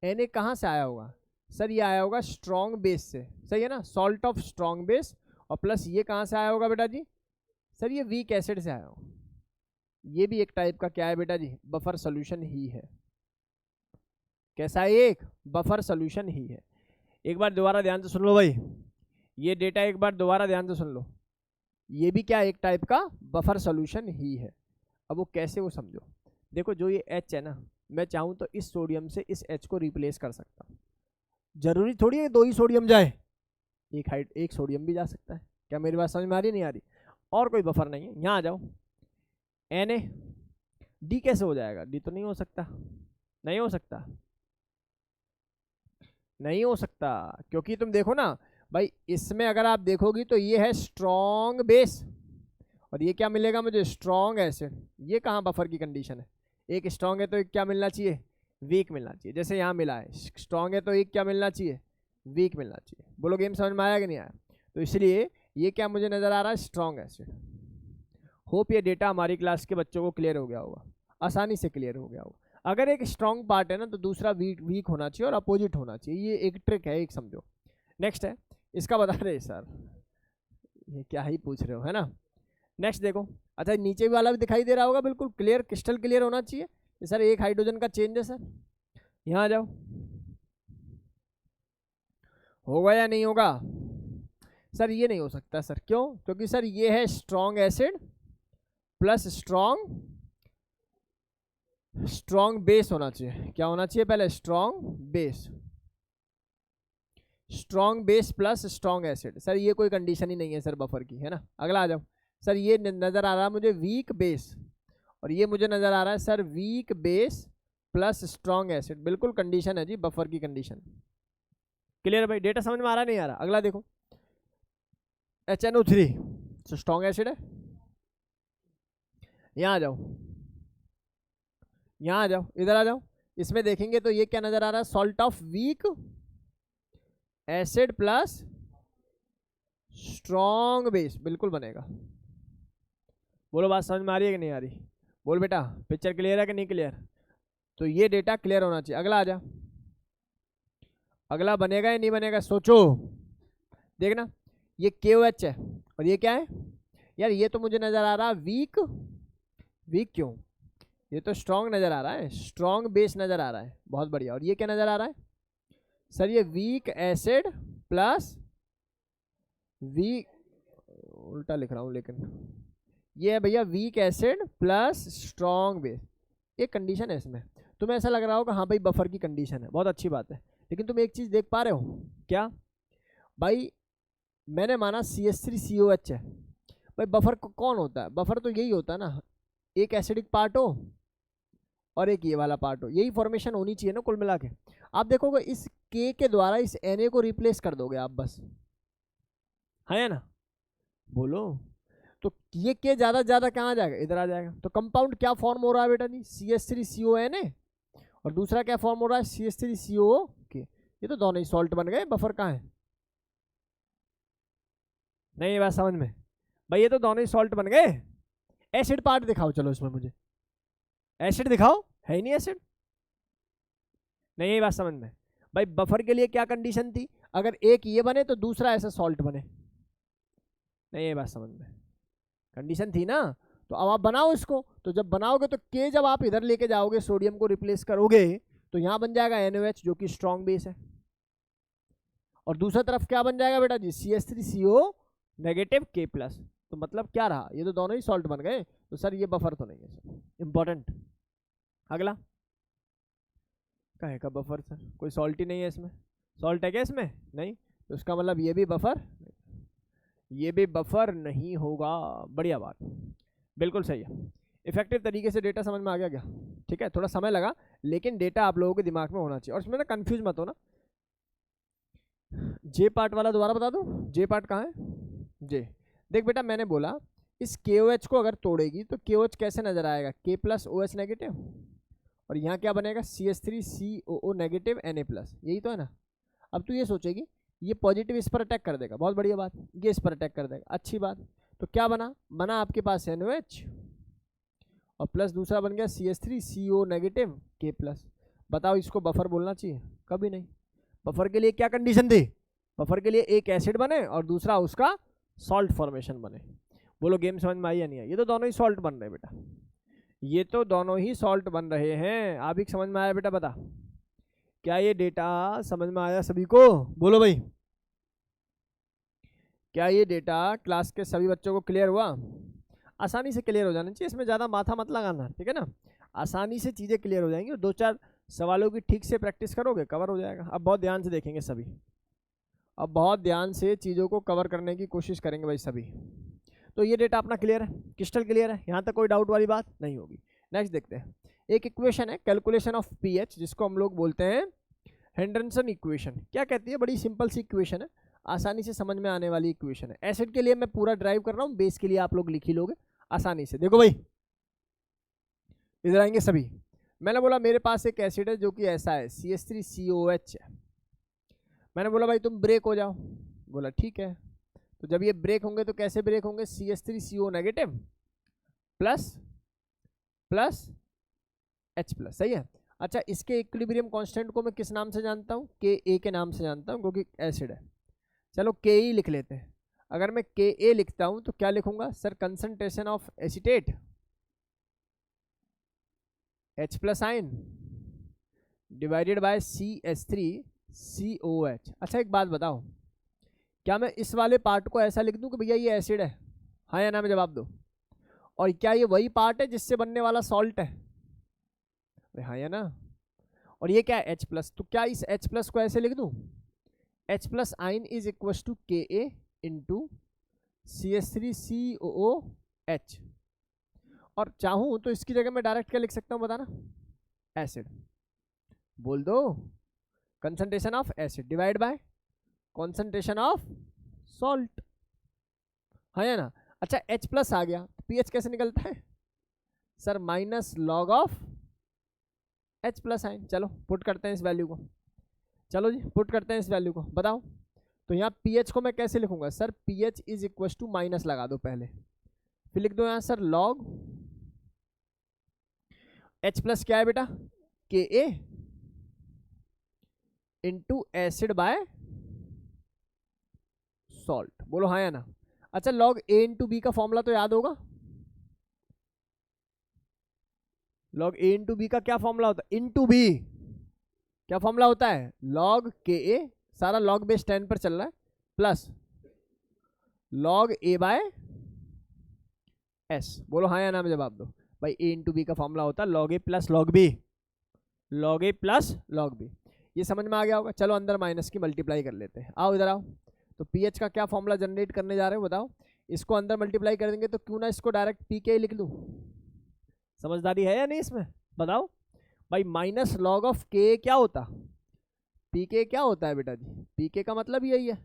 Na कहाँ से आया होगा? सर ये आया होगा स्ट्रॉन्ग बेस से, सही है ना? Salt of strong base. और प्लस ये कहाँ से आया होगा बेटा जी? सर ये वीक एसिड से आया होगा। ये भी एक टाइप का क्या है बेटा जी? बफर सोल्यूशन ही है। कैसा है? एक बफर सोल्यूशन ही है। एक बार दोबारा ध्यान से सुन लो भाई, ये डेटा एक बार दोबारा ध्यान से सुन लो। ये भी क्या एक टाइप का बफर सोल्यूशन ही है। अब वो कैसे, वो समझो। देखो जो ये H है ना, मैं चाहूँ तो इस सोडियम से इस H को रिप्लेस कर सकता हूँ। जरूरी थोड़ी है दो ही सोडियम जाए, एक सोडियम भी जा सकता है। क्या मेरी बात समझ में आ रही? नहीं आ रही? और कोई बफर नहीं है। यहाँ आ जाओ, Na D कैसे हो जाएगा? D तो नहीं हो सकता, नहीं हो सकता, नहीं हो सकता। क्योंकि तुम देखो ना भाई, इसमें अगर आप देखोगी तो ये है स्ट्रॉन्ग बेस, और ये क्या मिलेगा मुझे? Strong acid. ये कहाँ बफर की कंडीशन है? एक स्ट्रॉन्ग है तो एक क्या मिलना चाहिए? वीक मिलना चाहिए। जैसे यहाँ मिला है, स्ट्रॉन्ग है तो एक क्या मिलना चाहिए? वीक मिलना चाहिए। बोलो गेम समझ में आया कि नहीं आया? तो इसलिए ये क्या मुझे नजर आ रहा है? Strong acid. होप ये डेटा हमारी क्लास के बच्चों को क्लियर हो गया होगा, आसानी से क्लियर हो गया होगा। अगर एक स्ट्रॉन्ग पार्ट है ना, तो दूसरा वीक होना चाहिए और अपोजिट होना चाहिए। ये एक ट्रिक है, एक समझो। नेक्स्ट है, इसका बता रहे सर, ये क्या ही पूछ रहे हो, है ना? नेक्स्ट देखो, अच्छा नीचे वाला भी दिखाई दे रहा होगा, बिल्कुल क्लियर, क्रिस्टल क्लियर होना चाहिए। सर एक हाइड्रोजन का चेंज है सर, यहाँ आ जाओ, होगा या नहीं होगा? सर ये नहीं हो सकता सर, क्यों? क्योंकि सर ये है strong acid plus strong base होना चाहिए। क्या होना चाहिए पहले? Strong base, strong base plus strong acid. Sir ये कोई कंडीशन ही नहीं है सर बफर की, है ना? अगला आ जाओ। सर ये नजर आ रहा है मुझे वीक बेस, और ये मुझे नजर आ रहा है sir weak base plus strong acid. बिल्कुल कंडीशन है जी, बफर की कंडीशन। क्लियर भाई? डेटा समझ में आ रहा नहीं आ रहा? अगला देखो, HNO3 तो स्ट्रॉन्ग एसिड है। यहाँ आ जाओ, यहाँ आ जाओ, इधर आ जाओ। इसमें देखेंगे तो ये क्या नजर आ रहा है? Salt of weak acid plus strong base. बिल्कुल बनेगा, बोलो बात समझ में आ रही है कि नहीं आ रही? बोल बेटा, पिक्चर क्लियर है कि नहीं क्लियर? तो ये डेटा क्लियर होना चाहिए। अगला आ जा, अगला बनेगा या नहीं बनेगा सोचो। देखना, ये KOH है और ये क्या है यार? ये तो मुझे नजर आ रहा वीक। वीक क्यों? ये तो स्ट्रॉन्ग नजर आ रहा है, स्ट्रॉन्ग बेस नजर आ रहा है। बहुत बढ़िया। और ये क्या नजर आ रहा है सर? ये वीक एसिड प्लस वीक, उल्टा लिख रहा हूँ लेकिन ये है भैया weak acid plus strong base. एक कंडीशन है इसमें, तुम्हें ऐसा लग रहा होगा हाँ भाई बफर की कंडीशन है, बहुत अच्छी बात है। लेकिन तुम एक चीज देख पा रहे हो क्या भाई? मैंने माना CH3COH है भाई। बफर कौन होता है? बफर तो यही होता है ना, एक एसिडिक पार्ट हो और एक ये वाला पार्ट हो, यही फॉर्मेशन होनी चाहिए ना कुल मिला के। आप देखोगे इस K के द्वारा इस Na को रिप्लेस कर दोगे आप बस, है ना? बोलो। तो ये K ज्यादा ज्यादा कहाँ जाएगा? इधर आ जाएगा। तो कंपाउंड क्या फॉर्म हो रहा है बेटा जी? CH3CONA। और दूसरा क्या फॉर्म हो रहा है? CH3COK। ये तो दोनों ही सॉल्ट बन गए, बफर कहाँ है? नहीं, ये बात समझ में भाई, ये तो दोनों ही सॉल्ट बन गए। एसिड पार्ट दिखाओ चलो इसमें, मुझे एसिड दिखाओ। है ही नहीं एसिड। नहीं, ये बात समझ में भाई, बफर के लिए क्या कंडीशन थी? अगर एक ये बने तो दूसरा ऐसा सॉल्ट बने। नहीं, ये बात समझ में कंडीशन थी ना। तो अब आप बनाओ इसको। तो जब बनाओगे तो K जब आप इधर लेके जाओगे, सोडियम को रिप्लेस करोगे, तो यहां बन जाएगा NOH जो कि स्ट्रॉन्ग बेस है। और दूसरा तरफ क्या बन जाएगा बेटा जी? CH3CO negative K plus. तो मतलब क्या रहा? ये तो दोनों ही सॉल्ट बन गए। तो सर ये बफर तो नहीं है सर, इंपॉर्टेंट। अगला कहे का बफर सर? कोई सॉल्ट ही नहीं है इसमें। सॉल्ट है क्या इसमें? नहीं। तो इसका मतलब ये भी बफर, ये भी बफर नहीं होगा। बढ़िया बात, बिल्कुल सही है। इफेक्टिव तरीके से डेटा समझ में आ गया क्या? ठीक है, थोड़ा समय लगा लेकिन डेटा आप लोगों के दिमाग में होना चाहिए। और इसमें ना कंफ्यूज मत हो ना। जे पार्ट वाला दोबारा बता दूं, जे पार्ट कहाँ है? जे, देख बेटा मैंने बोला इस KOH को अगर तोड़ेगी तो KOH कैसे नजर आएगा? K plus OH negative. और यहाँ क्या बनेगा? CH3COO negative Na plus. यही तो है ना। अब तू ये सोचेगी ये पॉजिटिव इस पर अटैक कर देगा, बहुत बढ़िया बात। ये इस पर अटैक कर देगा, अच्छी बात। तो क्या बना? बना आपके पास NOH और प्लस दूसरा बन गया CH3CO नेगेटिव K प्लस। बताओ इसको बफर बोलना चाहिए? कभी नहीं। बफर के लिए क्या कंडीशन थी? बफर के लिए एक एसिड बने और दूसरा उसका सॉल्ट फॉर्मेशन बने। बोलो गेम समझ में आई या नहीं आई? ये तो दोनों ही सॉल्ट बन रहे हैं बेटा, ये तो दोनों ही सॉल्ट बन रहे हैं। आप ही समझ में आया बेटा? बता, क्या ये डेटा समझ में आया सभी को? बोलो भाई, क्या ये डेटा क्लास के सभी बच्चों को क्लियर हुआ? आसानी से क्लियर हो जाना चाहिए, इसमें ज़्यादा माथा मत लगाना, ठीक है ना। आसानी से चीज़ें क्लियर हो जाएंगी और 2-4 सवालों की ठीक से प्रैक्टिस करोगे, कवर हो जाएगा। अब बहुत ध्यान से देखेंगे सभी, अब बहुत ध्यान से चीज़ों को कवर करने की कोशिश करेंगे भाई सभी। तो ये डेटा अपना क्लियर है, क्रिस्टल क्लियर है, यहाँ तक कोई डाउट वाली बात नहीं होगी। नेक्स्ट देखते हैं, एक इक्वेशन है कैलकुलेशन ऑफ पीएच, जिसको हम लोग बोलते हैं हेंडरसन इक्वेशन। क्या कहती है? बड़ी सिंपल सी इक्वेशन है, आसानी से समझ में आने वाली इक्वेशन है। एसिड के लिए मैं पूरा ड्राइव कर रहा हूँ, बेस के लिए आप लोग लिख ही लोगे आसानी से। देखो भाई, इधर आएंगे सभी। मैंने बोला मेरे पास एक एसिड है जो कि ऐसा है, CH3COH है। मैंने बोला भाई तुम ब्रेक हो जाओ। बोला ठीक है। तो जब ये ब्रेक होंगे तो कैसे ब्रेक होंगे? CH3CO negative plus plus H plus, सही है। अच्छा, इसके इक्विलिब्रियम कांस्टेंट को मैं किस नाम से जानता हूँ? Ka के नाम से जानता हूँ, क्योंकि एसिड है। चलो Ke लिख लेते हैं। अगर मैं Ka लिखता हूँ तो क्या लिखूंगा sir? Concentration of acetate H plus ion divided by CH3COH। अच्छा एक बात बताओ, क्या मैं इस वाले पार्ट को ऐसा लिख दूं कि भैया ये एसिड है? हाँ या ना में जवाब दो। और क्या ये वही पार्ट है जिससे बनने वाला सॉल्ट है? हाँ या ना। और ये क्या है? H plus. तो क्या इस H प्लस को ऐसे लिख दूं? H plus ion is equal to Ka into CH3COOH। और चाहूं तो इसकी जगह मैं डायरेक्ट क्या लिख सकता हूं बताना? एसिड। बोल दो, concentration of acid divide by concentration of salt, है या ना। अच्छा H प्लस आ गया, पीएच कैसे निकलता है sir? Minus log of H plus आइन। चलो पुट करते हैं इस वैल्यू को, चलो जी पुट करते हैं इस वैल्यू को, बताओ। तो यहाँ पीएच को मैं कैसे लिखूंगा sir? PH is equal to, minus लगा दो पहले, फिर लिख दो यहाँ सर लॉग H प्लस क्या है बेटा, के ए इंटू एसिड बाय सॉल्ट। बोलो हाँ या ना। अच्छा लॉग ए इंटू बी का फॉर्मूला तो याद होगा। लॉग ए इंटू बी का क्या फॉर्मूला होता है, इंटू बी क्या फॉर्मूला होता है, लॉग के ए, सारा लॉग बेस 10 पर चल रहा है, plus log A by S. बोलो हाँ या ना में जवाब दो। भाई ए इंटू बी का फॉर्मूला होता है लॉग ए प्लस लॉग बी, लॉग ए प्लस लॉग बी। ये समझ में आ गया होगा। चलो अंदर माइनस की मल्टीप्लाई कर लेते हैं, आओ इधर आओ। तो पीएच का क्या फॉर्मूला जनरेट करने जा रहे हो बताओ। इसको अंदर मल्टीप्लाई कर देंगे तो क्यों ना इसको डायरेक्ट पी के लिख लूँ। समझदारी है या नहीं इसमें बताओ। भाई माइनस लॉग ऑफ के क्या होता, पी के क्या होता है बेटा जी, पी के का मतलब यही है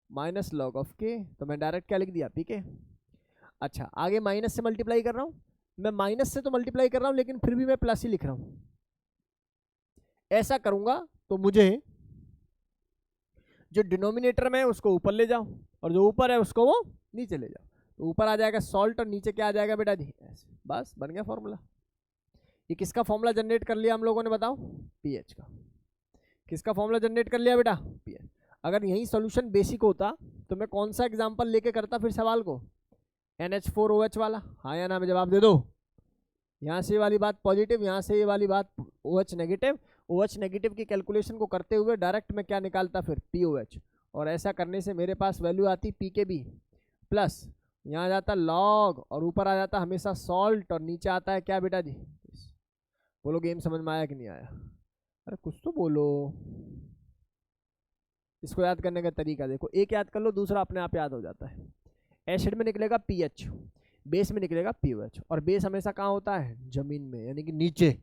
माइनस लॉग ऑफ के, तो मैं डायरेक्ट क्या लिख दिया पी के। अच्छा आगे माइनस से मल्टीप्लाई कर रहा हूँ, मैं माइनस से तो मल्टीप्लाई कर रहा हूँ लेकिन फिर भी मैं प्लस ही लिख रहा हूँ। ऐसा करूंगा तो मुझे जो डिनोमिनेटर में है उसको ऊपर ले जाओ और जो ऊपर है उसको वो नीचे ले जाओ, तो ऊपर आ जाएगा सॉल्ट और नीचे क्या आ जाएगा बेटा जी, ऐसे बस बन गया फॉर्मूला। ये किसका फॉर्मूला जनरेट कर लिया हम लोगों ने बताओ, पीएच का। किसका फॉर्मूला जनरेट कर लिया बेटा, पीएच। अगर यही सॉल्यूशन बेसिक होता तो मैं कौन सा एग्जांपल लेके करता फिर सवाल को, NH4OH वाला, हाँ या ना में जवाब दे दो। यहाँ से ये वाली बात पॉजिटिव, यहाँ से ये वाली बात OH नेगेटिव। OH नेगेटिव की कैलकुलेशन को करते हुए डायरेक्ट मैं क्या निकालता फिर POH, और ऐसा करने से मेरे पास वैल्यू आती PKB प्लस यहाँ आ जाता लॉग और ऊपर आ जाता हमेशा सॉल्ट और नीचे आता है क्या बेटा जी। बोलो गेम समझ में आया कि नहीं आया, अरे कुछ तो बोलो। इसको याद करने का तरीका देखो, एक याद कर लो दूसरा अपने आप याद हो जाता है। एसिड में निकलेगा पीएच, बेस में निकलेगा पीओएच, और बेस हमेशा कहाँ होता है, जमीन में, यानी कि नीचे।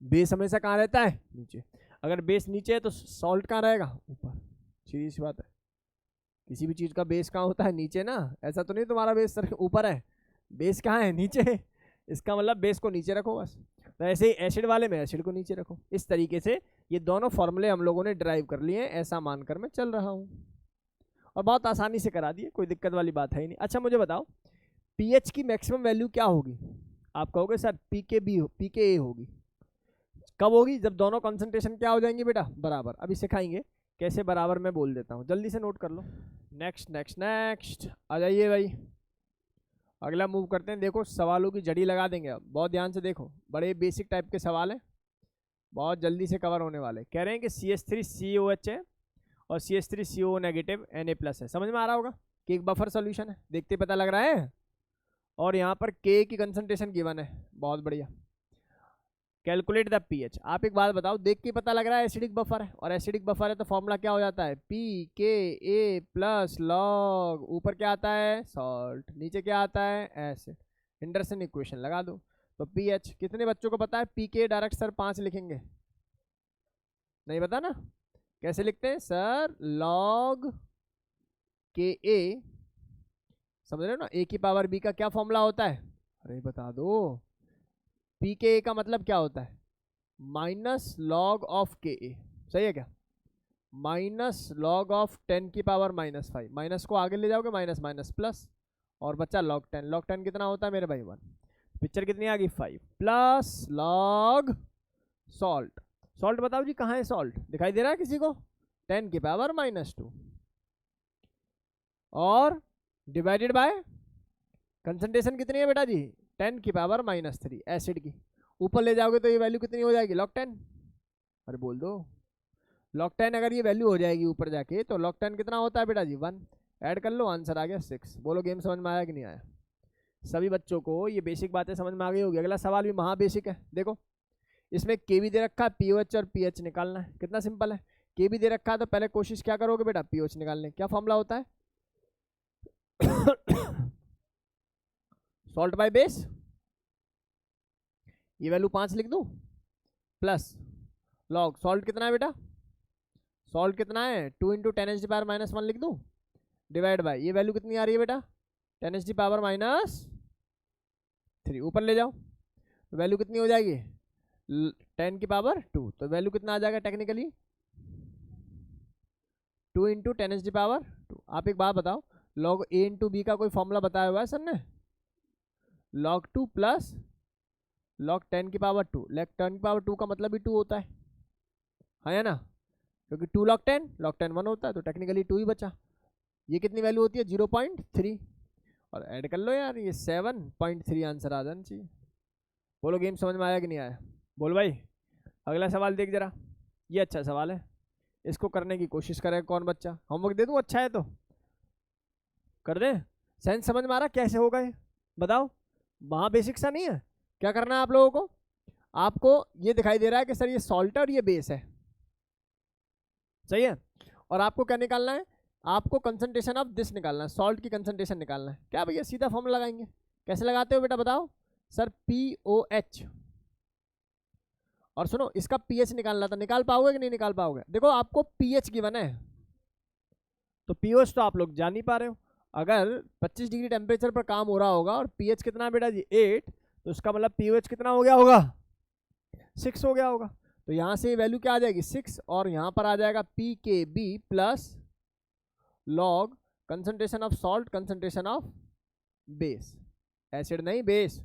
बेस हमेशा कहाँ रहता है, नीचे। अगर बेस नीचे है तो सॉल्ट कहाँ रहेगा, ऊपर। सीधी सी बात है, किसी भी चीज़ का बेस कहाँ होता है, नीचे ना। ऐसा तो नहीं तुम्हारा बेस सर ऊपर है, बेस कहाँ है, नीचे। इसका मतलब बेस को नीचे रखो बस। तो ऐसे ही एसिड वाले में एसिड को नीचे रखो। इस तरीके से ये दोनों फॉर्मूले हम लोगों ने ड्राइव कर लिए हैं, ऐसा मानकर मैं चल रहा हूँ, और बहुत आसानी से करा दिए, कोई दिक्कत वाली बात है ही नहीं। अच्छा मुझे बताओ पीएच की मैक्सिमम वैल्यू क्या होगी। आप कहोगे सर पीके ए होगी। कब होगी, जब दोनों कंसंट्रेशन क्या हो जाएंगे बेटा, बराबर। अभी सिखाएंगे कैसे बराबर, मैं बोल देता हूँ, जल्दी से नोट कर लो। नेक्स्ट नेक्स्ट नेक्स्ट आ जाइए भाई, अगला मूव करते हैं। देखो सवालों की जड़ी लगा देंगे अब, बहुत ध्यान से देखो, बड़े बेसिक टाइप के सवाल हैं, बहुत जल्दी से कवर होने वाले। कह रहे हैं कि CH3COH है और CH3CO नेगेटिव Na+ है। समझ में आ रहा होगा कि एक बफर सोल्यूशन है, देखते पता लग रहा है। और यहाँ पर K की कंसंट्रेशन गिवन है, बहुत बढ़िया। Calculate the pH. आप एक बात बताओ, देख के पता लग रहा है एसिडिक बफर है, और एसिडिक बफर है तो फॉर्मूला क्या हो जाता है, PKA प्लस लॉग, ऊपर क्या आता है सॉल्ट, नीचे क्या आता है एसिड। एंडरसन इक्वेशन लगा दो। तो पीएच कितने बच्चों को पता है, PK डायरेक्ट सर 5 लिखेंगे, नहीं पता ना, कैसे लिखते हैं सर, लॉग KA, समझ रहे हो ना, A की पावर B का क्या फॉर्मूला होता है, अरे बता दो। PKA का मतलब क्या होता है, माइनस लॉग ऑफ KA, सही है क्या, माइनस लॉग ऑफ 10 की पावर -5, माइनस को आगे ले जाओगे माइनस माइनस प्लस, और बच्चा लॉग 10, लॉग 10 कितना होता है मेरे भाई 1, पिक्चर कितनी आ गई 5, प्लस लॉग सॉल्ट। सॉल्ट बताओ जी कहाँ है सॉल्ट, दिखाई दे रहा है किसी को, 10 की पावर -2, और डिवाइडेड बाय कंसंट्रेशन कितनी है बेटा जी, 10 की पावर -3 एसिड की। ऊपर ले जाओगे तो ये वैल्यू कितनी हो जाएगी, लॉग 10, अरे बोल दो लॉग 10, अगर ये वैल्यू हो जाएगी ऊपर जाके तो लॉग 10 कितना होता है बेटा जी 1, ऐड कर लो, आंसर आ गया 6। बोलो गेम समझ में आया कि नहीं आया। सभी बच्चों को ये बेसिक बातें समझ में आ गई होगी। अगला सवाल भी महा बेसिक है, देखो इसमें के भी दे रखा है, पीओएच और पीएच निकालना है, कितना सिंपल है। के भी दे रखा है तो पहले कोशिश क्या करोगे बेटा, पीओएच निकालने। क्या फॉर्मूला होता है सॉल्ट बाय बेस, ये वैल्यू 5 लिख दूं, प्लस लॉग सॉल्ट कितना है बेटा, सॉल्ट कितना है 2 × 10⁻⁻1 लिख दूं, डिवाइड बाय ये वैल्यू कितनी आ रही है बेटा 10⁻⁻3, ऊपर ले जाओ तो वैल्यू कितनी हो जाएगी 10 की पावर 2, तो वैल्यू कितना आ जाएगा टेक्निकली 2 × 10⁻²। आप एक बात बताओ, लॉग A × B का कोई फॉर्मूला बताया हुआ है सर ने, log 2 प्लस log 10 की पावर 2। log 10 की पावर 2 का मतलब ही 2 होता है ना, क्योंकि 2 log 10 1 होता है, तो टेक्निकली 2 ही बचा। ये कितनी वैल्यू होती है 0.3, और ऐड कर लो यार, ये 7.3 आंसर आ जाना चाहिए। बोलो गेम समझ में आया कि नहीं आया? बोल भाई। अगला सवाल देख जरा, ये अच्छा सवाल है, इसको करने की कोशिश करे कौन बच्चा। होमवर्क दे दूँ अच्छा है तो कर दे। सेंस समझ में आ रहा कैसे होगा ये बताओ? वहाँ बेसिक सा नहीं है। क्या करना है आप लोगों को? आपको ये दिखाई दे रहा है कि सर ये सॉल्ट है और ये बेस है, सही है। और आपको क्या निकालना है? आपको कंसंट्रेशन ऑफ दिस निकालना है, सॉल्ट की कंसंट्रेशन निकालना है। क्या भैया सीधा फॉर्मूला लगाएंगे? कैसे लगाते हो बेटा बताओ? सर POH, और सुनो इसका pH निकालना था। निकाल पाओगे कि नहीं निकाल पाओगे? देखो आपको pH गिवन है, तो pOH तो आप लोग जान नहीं पा रहे हो। अगर 25 डिग्री टेम्परेचर पर काम हो रहा होगा और pH कितना है बेटा जी 8, तो इसका मतलब pOH कितना हो गया होगा? 6 हो गया होगा। तो यहाँ से वैल्यू क्या आ जाएगी 6, और यहाँ पर आ जाएगा pKb plus log concentration of salt concentration of base, acid नहीं बेस।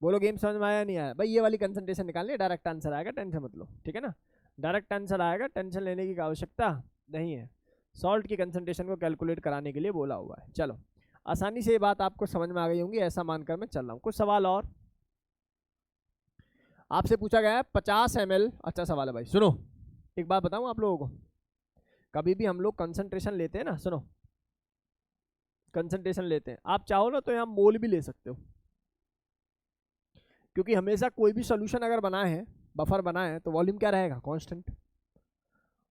बोलो गेम समझ में आया नहीं आया? भाई ये वाली कंसंट्रेशन निकालनी है, डायरेक्ट आंसर आएगा, टेंशन मत लो, ठीक है ना। डायरेक्ट आंसर आएगा, टेंशन लेने की आवश्यकता नहीं है। सॉल्ट की कंसंट्रेशन को कैलकुलेट कराने के लिए बोला हुआ है। चलो आसानी से ये बात आपको समझ में आ गई होंगी, ऐसा मानकर मैं चल रहा हूँ। कुछ सवाल और आपसे पूछा गया है 50 ml। अच्छा सवाल है भाई, सुनो एक बात बताऊँ आप लोगों को, कभी भी हम लोग कंसंट्रेशन लेते हैं ना, सुनो कंसंट्रेशन लेते हैं, आप चाहो ना तो यहाँ मोल भी ले सकते हो, क्योंकि हमेशा कोई भी सोल्यूशन अगर बना है, बफर बना है, तो वॉल्यूम क्या रहेगा? Constant.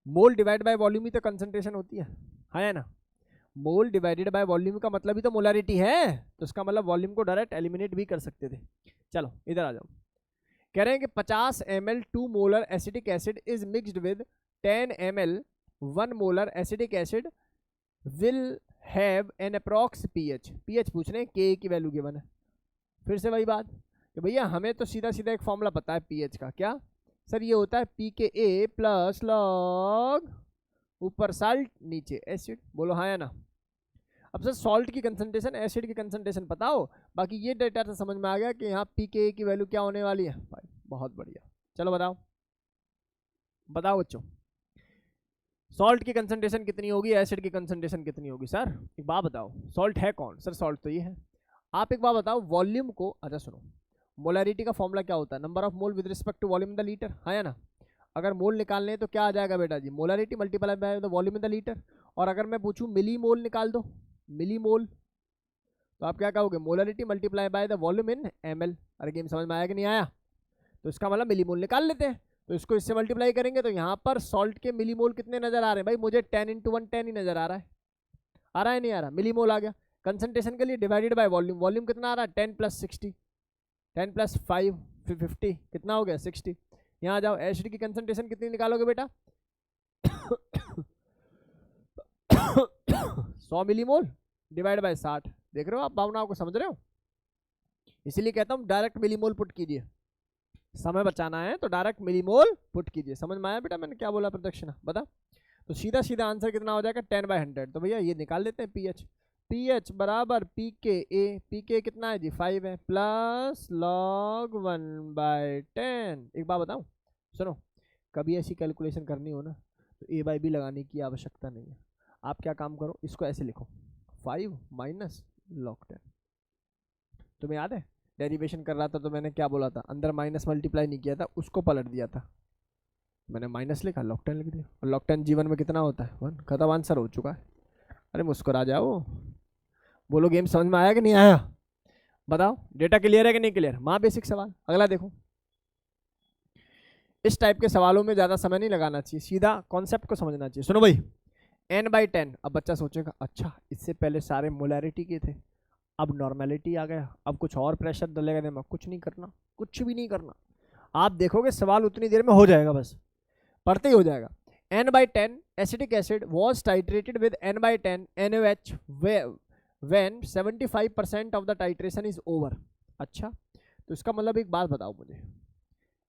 Mole divide by volume ही तो कंसंट्रेशन होती है ना। मोल डिवाइडेड बाय वॉल्यूम का मतलब ही तो मोलारिटी है, तो इसका मतलब वॉल्यूम को डायरेक्ट एलिमिनेट भी कर सकते थे। चलो इधर आ जाओ, कह रहे हैं कि 50 ml 2 molar acetic acid is mixed with 10 ml 1 molar acetic acid will have an approx pH। pH पूछ रहे हैं, Ka की वैल्यू गिवन है। फिर से वही बात कि भैया हमें तो सीधा सीधा एक फॉर्मूला पता है pH का। क्या सर? ये होता है pKa प्लस लॉग ऊपर साल्ट नीचे एसिड। बोलो हाँ या ना? अब सर सॉल्ट की कंसंट्रेशन एसिड की कंसंट्रेशन पता हो, बाकी ये डेटा से समझ में आ गया कि यहाँ pKa की वैल्यू क्या होने वाली है भाई। बहुत बढ़िया, चलो बताओ बताओ बच्चों, सॉल्ट की कंसंट्रेशन कितनी होगी, एसिड की कंसंट्रेशन कितनी होगी? सर एक बात बताओ, सॉल्ट है कौन? सर सॉल्ट तो ये है। आप एक बात बताओ वॉल्यूम को, अच्छा सुनो, मोलैरिटी का फॉर्मूला क्या होता है? Number of mole with respect to volume in the litre, हाँ या ना? अगर मोल निकालने हैं तो क्या आ जाएगा बेटा जी? Molarity multiply by the volume in the litre. और अगर मैं पूछूं मिली मोल निकाल दो, मिली मोल, तो आप क्या कहोगे? Molarity multiply by the volume in ml। अरे गेम समझ में आया कि नहीं आया? तो इसका मतलब मिली मोल निकाल लेते हैं, तो इसको इससे मल्टीप्लाई करेंगे तो यहाँ पर सॉल्ट के मिली मोल कितने नजर आ रहे हैं भाई? मुझे 10 × 1 10 ही नजर आ रहा है। आ रहा है नहीं आ रहा? मिली मोल आ गया। कंसंट्रेशन के लिए डिवाइडेड बाय वॉल्यूम, वॉल्यूम कितना आ रहा है? 10 + 60, 10 + 5 फिर 50, कितना हो गया? 60। यहाँ आ जाओ, एसिड की कंसंट्रेशन कितनी निकालोगे बेटा? 100 मिलीमोल डिवाइड बाय 60। देख रहे हो आप भावनाओं को, समझ रहे हो? इसीलिए कहता हूँ डायरेक्ट मिलीमोल पुट कीजिए, समय बचाना है तो डायरेक्ट मिलीमोल पुट कीजिए। समझ में आया बेटा मैंने क्या बोला प्रदक्षिणा? बता। तो सीधा सीधा आंसर कितना हो जाएगा? 10/100। तो भैया ये निकाल लेते हैं pH। pH बराबर pKa, pK कितना है जी? 5 है, प्लस log 1/10। एक बात बताऊं, सुनो, कभी ऐसी कैलकुलेशन करनी हो ना तो a/b लगाने की आवश्यकता नहीं है। आप क्या काम करो, इसको ऐसे लिखो 5 - log 10। तुम्हें याद है डेरिवेशन कर रहा था तो मैंने क्या बोला था? अंदर माइनस मल्टीप्लाई नहीं किया था, उसको पलट दिया था। मैंने माइनस लिखा, log 10 लिख दिया, और log 10 जीवन में कितना होता है? 1। खत्म, आंसर हो चुका है। अरे मुस्कुरा जाओ। बोलो गेम समझ में आया कि नहीं आया? बताओ डेटा क्लियर है कि नहीं क्लियर? माँ बेसिक सवाल। अगला देखो, इस टाइप के सवालों में ज़्यादा समय नहीं लगाना चाहिए, सीधा कॉन्सेप्ट को समझना चाहिए। सुनो भाई, n/10। अब बच्चा सोचेगा अच्छा इससे पहले सारे मोलैरिटी के थे, अब नॉर्मेलिटी आ गया, अब कुछ और प्रेशर डलेगा दिमाग। कुछ नहीं करना, कुछ भी नहीं करना। आप देखोगे सवाल उतनी देर में हो जाएगा, बस पढ़ते ही हो जाएगा। n/10 acetic acid was titrated with n/10 NaOH when 75% of the titration is over. अच्छा तो इसका मतलब एक बात बताओ मुझे,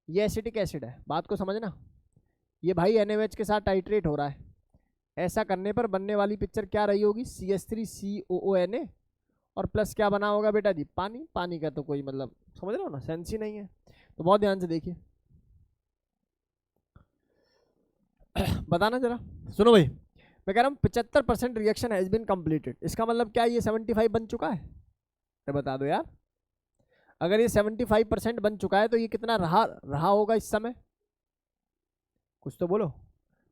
ये एसिटिक एसिड है, बात को समझना, ये भाई NaOH के साथ टाइट्रेट हो रहा है। ऐसा करने पर बनने वाली पिक्चर क्या रही होगी? CH3COONA और प्लस क्या बना होगा बेटा जी, पानी। पानी का तो कोई मतलब समझ रहे हो ना, सेंस ही नहीं है। तो बहुत ध्यान से देखिए बताना जरा। सुनो भाई, मैं कह रहा हूँ 75% रिएक्शन हैज बीन कंप्लीटेड, इसका मतलब क्या ये 75 बन चुका है? तो बता दो यार, अगर ये 75% बन चुका है तो ये कितना रहा होगा इस समय? कुछ तो बोलो।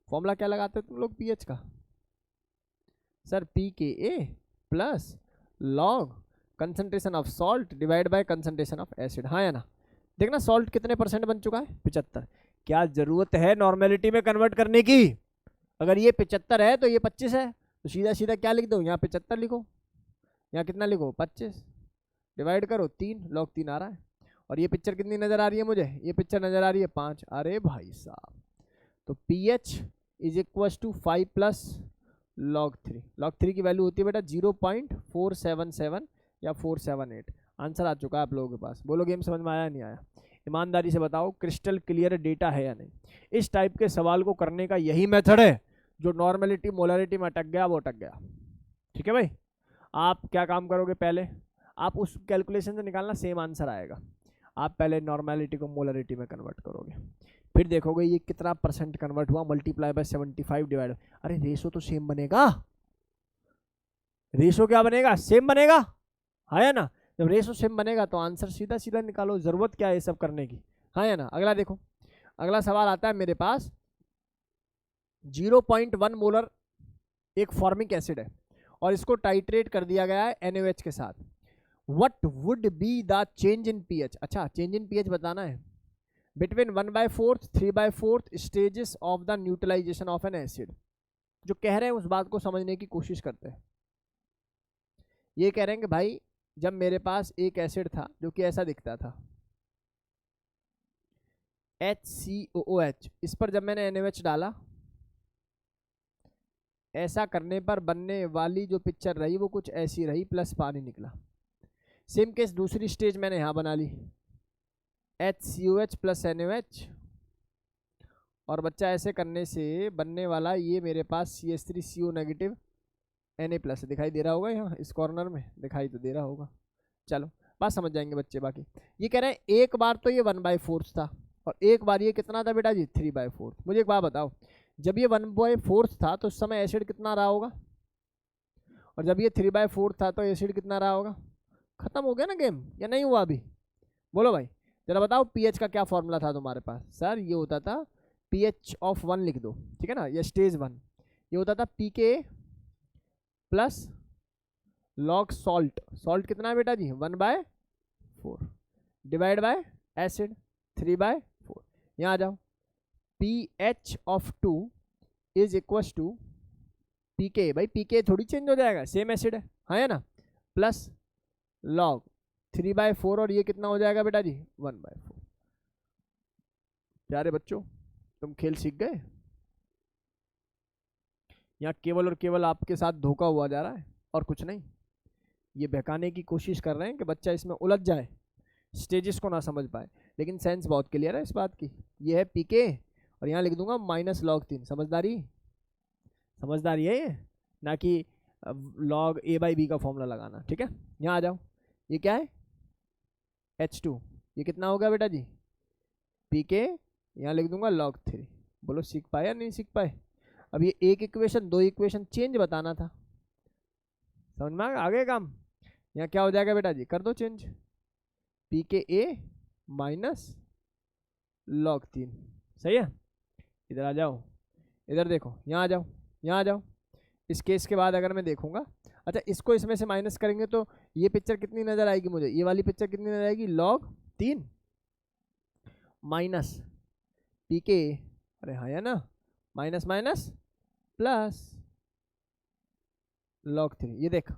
फॉर्मूला क्या लगाते हो तुम लोग पीएच का? Sir P K A plus log concentration of salt divide by concentration of acid. हाँ या ना? देखना सॉल्ट कितने परसेंट बन चुका है, 75। क्या जरूरत है नॉर्मेलिटी में कन्वर्ट करने की? अगर ये 75 है तो ये 25 है, तो सीधा सीधा क्या लिख दो, यहाँ 75 लिखो, यहाँ कितना लिखो 25, डिवाइड करो 3, लॉग 3 आ रहा है। और ये पिक्चर कितनी नजर आ रही है मुझे? ये पिक्चर नजर आ रही है 5। अरे भाई साहब, तो P H is equal to 5 plus log 3। Log 3 की वैल्यू होती है बेटा 0.477 या 478। आंसर आ चुका है आप लोगों के पास। बोलो गेम समझ में आया नहीं आया? ईमानदारी से बताओ क्रिस्टल क्लियर डेटा है या नहीं? इस टाइप के सवाल को करने का यही मेथड है, जो नॉर्मेलिटी मोलरिटी में अटक गया वो अटक गया। ठीक है भाई, आप क्या काम करोगे, पहले आप उस कैलकुलेशन से निकालना, सेम आंसर आएगा। आप पहले नॉर्मेलिटी को मोलरिटी में कन्वर्ट करोगे, फिर देखोगे ये कितना परसेंट कन्वर्ट हुआ, मल्टीप्लाई बाय 75 डिवाइड। अरे रेशो तो सेम बनेगा, रेशो क्या बनेगा, सेम बनेगा, हाँ या ना? जब रेशो सेम बनेगा तो आंसर सीधा सीधा निकालो, जरूरत क्या है ये सब करने की, हाँ या ना? अगला देखो, अगला सवाल आता है मेरे पास। 0.1 मोलर एक फॉर्मिक एसिड है और इसको टाइट्रेट कर दिया गया है NaOH के साथ। What would be the change in pH? अच्छा, चेंज इन पीएच बताना है between 1/4 3/4 stages of the neutralisation of an acid. जो कह रहे हैं उस बात को समझने की कोशिश करते हैं। ये कह रहे हैं कि भाई जब मेरे पास एक एसिड था जो कि ऐसा दिखता था HCOOH, इस पर जब मैंने NaOH डाला, ऐसा करने पर बनने वाली जो पिक्चर रही वो कुछ ऐसी रही, प्लस पानी निकला। सेम केस दूसरी स्टेज मैंने यहाँ बना ली, HCOH प्लस NaOH, और बच्चा ऐसे करने से बनने वाला ये मेरे पास CH3CO नेगेटिव Na प्लस दिखाई दे रहा होगा, यहाँ इस कॉर्नर में दिखाई तो दे रहा होगा। चलो बात समझ जाएंगे बच्चे। बाकी ये कह रहे हैं एक बार तो ये 1/4 था और एक बार ये कितना था बेटा जी, 3/4। मुझे एक बात बताओ, जब ये 1/4 था तो उस समय एसिड कितना रहा होगा, और जब ये 3/4 था तो एसिड कितना रहा होगा? खत्म हो गया ना गेम, या नहीं हुआ अभी? बोलो भाई जरा बताओ, पीएच का क्या फॉर्मूला था तुम्हारे पास? सर ये होता था पीएच ऑफ 1 लिख दो, ठीक है ना, ये स्टेज 1। ये होता था पीके प्लस लॉग सॉल्ट। सॉल्ट कितना है बेटा जी, 1/4 डिवाइड बाय एसिड 3/4। यहाँ आ जाओ, pH of 2 is equal to pK। भाई pK थोड़ी चेंज हो जाएगा, सेम एसिड है, हाँ है ना, प्लस लॉग 3/4, और ये कितना हो जाएगा बेटा जी, 1/4। प्यारे बच्चों तुम खेल सीख गए। यहाँ केवल और केवल आपके साथ धोखा हुआ जा रहा है और कुछ नहीं। ये बहकाने की कोशिश कर रहे हैं कि बच्चा इसमें उलझ जाए, स्टेजेस को ना समझ पाए, लेकिन सेंस बहुत क्लियर है इस बात की। ये है पीके और यहाँ लिख दूंगा माइनस लॉग 3। समझदारी, समझदारी है ये, ना कि लॉग A/B का फॉर्मूला लगाना। ठीक है, यहाँ आ जाओ, ये क्या है H2, ये कितना होगा बेटा जी, पीके, यहाँ लिख दूंगा log 3। बोलो सीख पाए या नहीं सीख पाए? अब ये एक इक्वेशन दो इक्वेशन चेंज बताना था, समझ में आ गए काम? यहाँ क्या हो जाएगा बेटा जी, कर दो चेंज, pKa माइनस log 3। सही है, इधर आ जाओ, इधर देखो, यहाँ आ जाओ, यहाँ आ जाओ। इस केस के बाद अगर मैं देखूंगा, अच्छा इसको इसमें से माइनस करेंगे तो ये पिक्चर कितनी नजर आएगी मुझे, ये वाली पिक्चर कितनी नजर आएगी, log 3 माइनस pK, अरे हाँ है ना, माइनस माइनस प्लस log 3। ये देख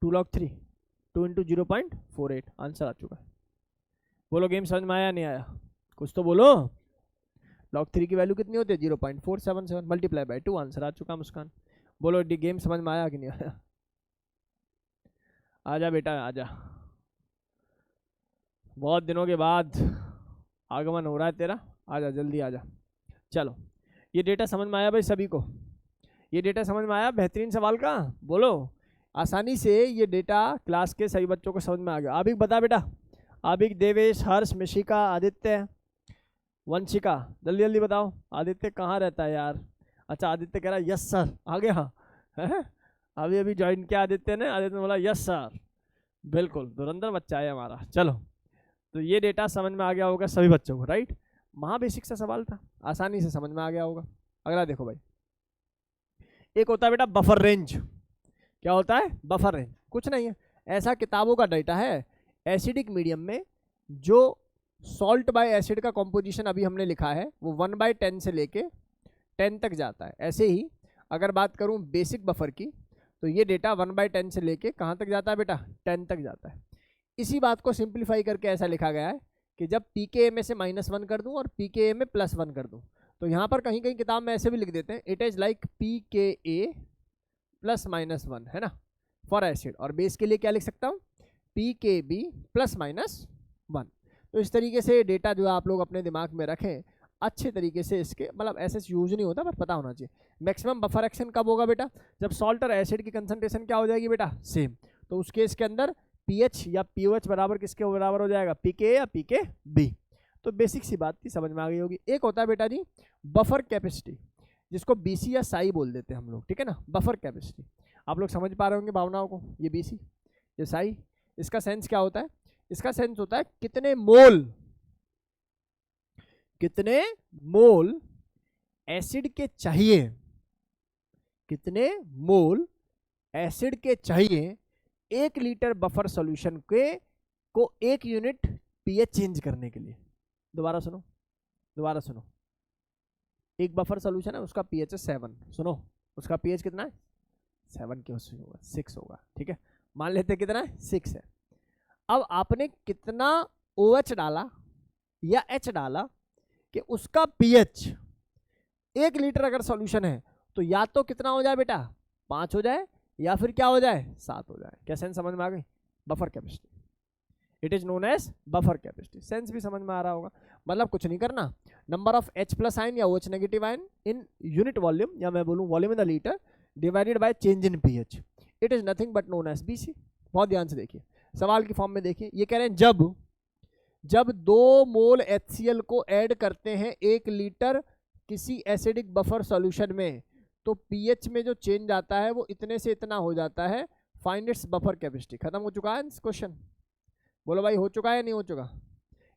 2 log 3, 2 इंटू 0.48, आंसर आ चुका है। बोलो गेम समझ में आया नहीं आया? कुछ तो बोलो। log 3 की वैल्यू कितनी होती है, 0.477 मल्टीप्लाई बाय 2, आंसर आ चुका मुस्कान। बोलो गेम समझ में आया कि नहीं आया? आजा बेटा आजा, बहुत दिनों के बाद आगमन हो रहा है तेरा, आजा जल्दी आजा। चलो ये डेटा समझ में आया भाई सभी को? ये डेटा समझ में आया? बेहतरीन सवाल का बोलो। आसानी से ये डेटा क्लास के सभी बच्चों को समझ में आ गया। आबिक बता बेटा, आबिक, देवेश, हर्ष, मिशिका, आदित्य, वंशिका, जल्दी जल्दी बताओ। आदित्य कहाँ रहता है यार? अच्छा आदित्य कह रहा है यस सर, आ गया है? अभी अभी ज्वाइन किया आदित्य ने। आदित्य ने बोला यस सर, बिल्कुल धुरंधर बच्चा है हमारा। चलो, तो ये डेटा समझ में आ गया होगा सभी बच्चों को, राइट? महा बेसिक सा सवाल था, आसानी से समझ में आ गया होगा। अगला देखो भाई, एक होता है बेटा बफर रेंज। क्या होता है? बफर रेंज कुछ नहीं है, ऐसा किताबों का डेटा है एसिडिक मीडियम में जो सॉल्ट बाय एसिड का कॉम्पोजिशन अभी हमने लिखा है वो 1/10 से लेके 10 तक जाता है। ऐसे ही अगर बात करूं बेसिक बफर की, तो ये डेटा 1/10 से लेके कहाँ तक जाता है बेटा? 10 तक जाता है। इसी बात को सिंप्लीफाई करके ऐसा लिखा गया है कि जब pKa में से -1 कर दूं और pKa में +1 कर दूं, तो यहाँ पर कहीं कहीं किताब में ऐसे भी लिख देते हैं, इट इज़ लाइक pKa +-1, है ना, फॉर एसिड। और बेस के लिए क्या लिख सकता हूँ? pKb +-1। तो इस तरीके से डेटा जो आप लोग अपने दिमाग में रखें अच्छे तरीके से, इसके मतलब ऐसे यूज नहीं होता पर पता होना चाहिए। मैक्सिमम बफर एक्शन कब होगा बेटा? जब सॉल्ट और एसिड की कंसंट्रेशन क्या हो जाएगी बेटा? सेम। तो उस केस के अंदर pH या pOH बराबर किसके बराबर हो जाएगा? pKa या pKb। तो बेसिक सी बात थी, समझ में आ गई होगी। एक होता है बेटा जी बफर कैपेसिटी, जिसको BC या साई बोल देते हैं हम लोग, ठीक है ना? बफर कैपेसिटी आप लोग समझ पा रहे होंगे भावनाओं को। ये BC, ये साई, इसका सेंस क्या होता है? इसका सेंस होता है कितने मोल एसिड के चाहिए, कितने मोल एसिड के चाहिए 1 लीटर बफर सॉल्यूशन के को 1 यूनिट pH चेंज करने के लिए। दोबारा सुनो, एक बफर सॉल्यूशन है, उसका pH है 7। सुनो, उसका pH कितना है? 7 के उससे होगा, 6 होगा, ठीक है? मान लेते हैं कितना है? 6 है। अब आपने कितना OH डाला या H डाला कि उसका pH 1 लीटर अगर सॉल्यूशन है तो या तो कितना हो जाए बेटा? 5 हो जाए, या फिर क्या हो जाए? 7 हो जाए। क्या सेंस समझ में आ गई? Buffer capacity, it is known as buffer capacity. Sense भी समझ में आ रहा होगा। मतलब कुछ नहीं करना, नंबर ऑफ H+ आयन या OH negative ion in unit volume, या मैं बोलूँ volume in the litre, divided by change in pH, it is nothing but known as BC। बहुत ध्यान से देखिए, सवाल की फॉर्म में देखिए। ये कह रहे हैं जब 2 मोल HCl को ऐड करते हैं 1 लीटर किसी एसिडिक बफर सॉल्यूशन में, तो pH में जो चेंज आता है वो इतने से इतना हो जाता है। Find its buffer capacity. खत्म हो चुका है क्वेश्चन? बोलो भाई, हो चुका है नहीं हो चुका?